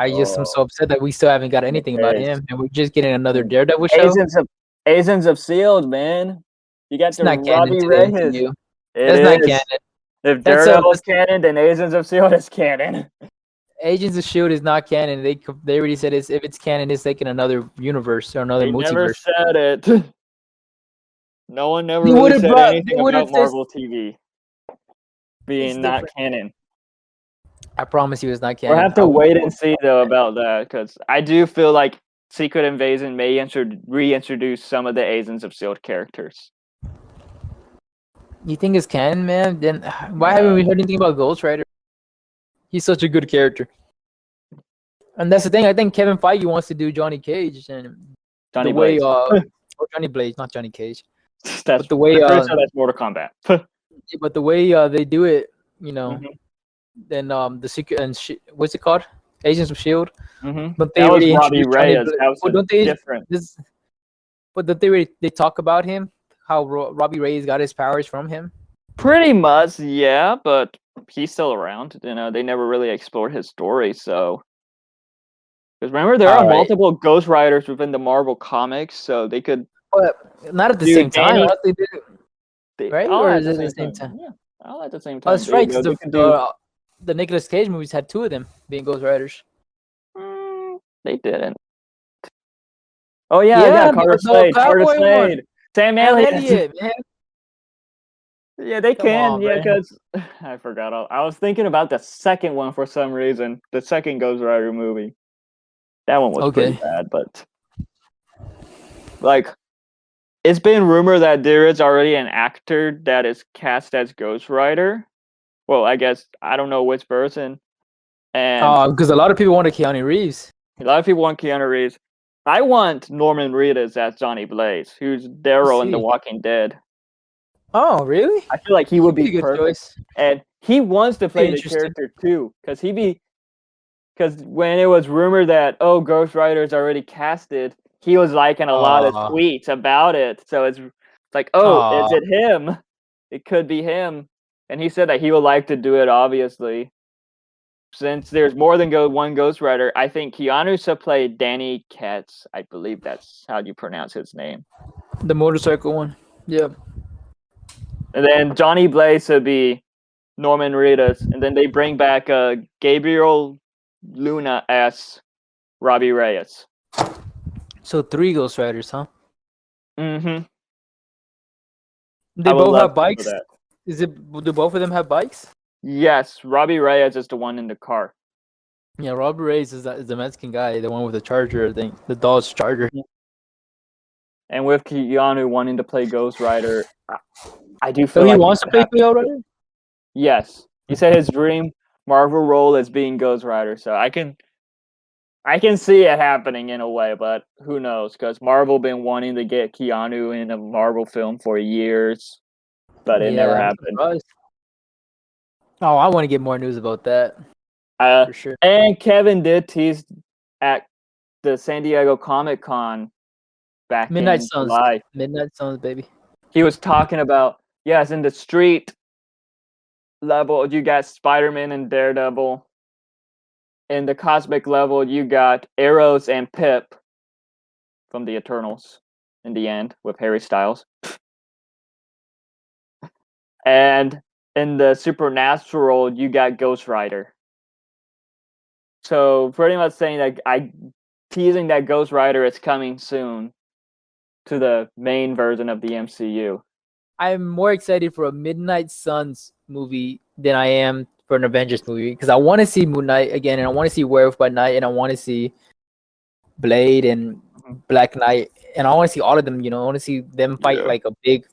just am Oh, so upset that we still haven't got it anything about is. him, and we're just getting another Daredevil show. Agents of Agents of Shield, man. You got It's the not canon Robbie to the Reyes. MCU. It That's not is. canon. If That's Daredevil is canon, then Agents of Shield is canon. Agents of Shield is not canon. They already said if it's canon, it's like in another universe or another They never multiverse. said it. No one never They would really have said brought. They anything would about have. This. Marvel TV It's being not different. canon. I promise you, it's not We'll canon. have to wait and see though about that, because I do feel like Secret Invasion may reintroduce some of the Agents of Shield characters. You think it's canon, man? Then why haven't Yeah, we heard anything about Ghost Rider? He's such a good character. And that's the thing. I think Kevin Feige wants to do Johnny Cage, and the Johnny way Blaze. or Johnny Blaze, not Johnny Cage, but That's the way I'm pretty sure that's Mortal Kombat. they do it, hmm then the secret and what's it called? Agents of Shield. But they That was already Robbie introduced Johnny Reyes. Blaze. That was But a don't they different. this? But don't they already, they talk about him? How Robbie Reyes got his powers from him? Pretty much, yeah, but he's still around. They never really explored his story, so. Because remember, there are All right, multiple Ghost Riders within the Marvel comics, so they could but not at the do same time. Danny. Aren't they right? All Or at is the it at the same same time. time? Yeah, all at the same Oh, time. that's There you right. go. Because They could do. the Nicolas Cage movies had two of them being Ghost Riders. They didn't. Oh yeah, Yeah, Carter the Slade, Carter cowboy one. Slade, Sam Sam Elliott. Elliott, man. Yeah, they Come can. on, Yeah, man. because I forgot. I was thinking about the second one for some reason. The second Ghost Rider movie. That one was pretty Okay. bad, but like it's been rumored that there is already an actor that is cast as Ghost Rider. Well, I guess I don't know which version. And Because a lot of people wanted Keanu Reeves. a lot of people want Keanu Reeves. I want Norman Reedus as Johnny Blaze, who's Let's Daryl in The see. Walking Dead. Oh, really? I feel like he would He'd be be a good perfect, choice. and he wants to Be play the interesting. character too, because when it was rumored that Ghost Rider's already casted, he was liking a lot of Uh, tweets about it. So it's like, is uh, it him? It could be him, and he said that he would like to do it. Obviously, since there's more than one Ghost Rider, I think Keanu should play Danny Katz. I believe that's how you pronounce his name. the motorcycle one. Yeah. And then Johnny Blaze would be Norman Reedus, and then they bring back Gabriel Luna as Robbie Reyes. So 3 Ghost Riders, huh? Mm-hmm. They I would both love have for bikes? that. Do both of them have bikes? Yes, Robbie Reyes is the one in the car. Yeah, Robert Reyes is the Mexican guy, the one with the Charger, I think, the Dodge Charger. And with Keanu wanting to play Ghost Rider, I do So feel he like wants to play Ghost Rider? Yes, he said his dream Marvel role is being Ghost Rider. So I can I can see it happening in a way, but who knows? Because Marvel been wanting to get Keanu in a Marvel film for years, but it never Yeah, I'm happened. surprised. Oh, I want to get more news about that for sure. And Kevin did tease at the San Diego Comic Con back Midnight in Suns, July. Midnight Suns, baby. He was talking about, yes, in the street level, you got Spider-Man and Daredevil. In the cosmic level, you got Arrows and Pip from the Eternals in the end with Harry Styles. And in the supernatural, you got Ghost Rider. So pretty much saying that teasing that Ghost Rider is coming soon to the main version of the MCU. I'm more excited for a Midnight Suns movie than I am for an Avengers movie because I want to see Moon Knight again, and I want to see Werewolf by Night, and I want to see Blade and Black Knight, and I want to see all of them. I want to see them fight like a big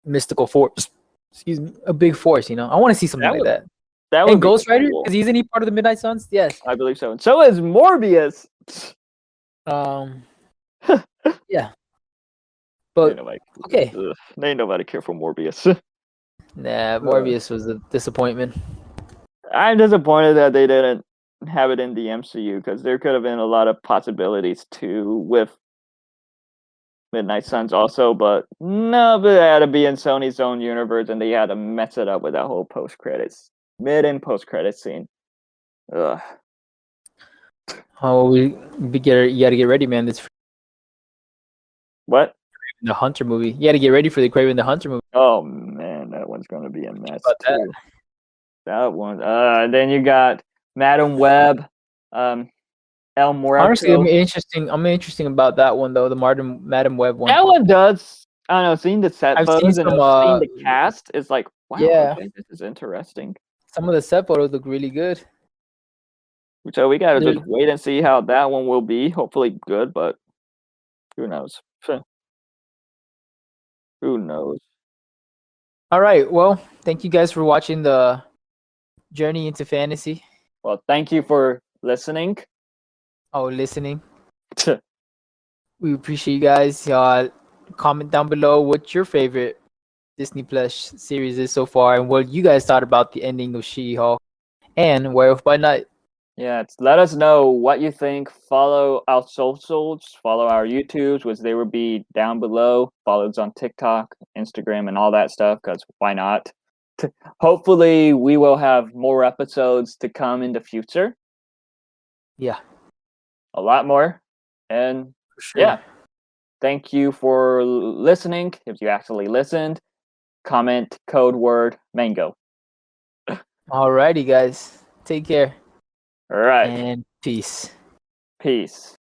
mystical force. Excuse me, a big force. I want to see something like that. That would And be Ghost Rider, cool. because isn't he part of the Midnight Suns? Yes. I believe so. And so is Morbius. Yeah. But okay. Ain't nobody care for Morbius. Nah, Morbius was a disappointment. I'm disappointed that they didn't have it in the MCU because there could have been a lot of possibilities too with Midnight Suns also, but no, but it had to be in Sony's own universe and they had to mess it up with that whole mid and post credits scene. Ugh. Oh, you gotta get ready, man. It's What? the Hunter movie. You gotta get ready for the Craven the Hunter movie. Oh man, that one's gonna be a mess too. That? That one. Then you got Madam Web, El Muerto. Honestly, I'm interesting about that one though. The Madam Web one. That one does. I don't know. Seeing the set I've photos seen and some, seeing the cast is like, wow, yeah. okay, this is interesting. Some of the set photos look really good. So we gotta just wait and see how that one will be. Hopefully good, but who knows? Who knows? All right. Well, thank you guys for watching the Journey into Fantasy. Well, thank you for listening. Oh, listening. We appreciate you guys. Comment down below what your favorite Disney Plus series is so far, and what you guys thought about the ending of She-Hulk and Werewolf by Night. Yeah, let us know what you think. Follow our socials, follow our YouTubes, which they will be down below. Follow us on TikTok, Instagram, and all that stuff, because why not? Hopefully, we will have more episodes to come in the future. Yeah. A lot more. And Sure. Yeah, thank you for listening. If you actually listened, comment code word mango. Alrighty, guys. Take care. All right. And peace. Peace.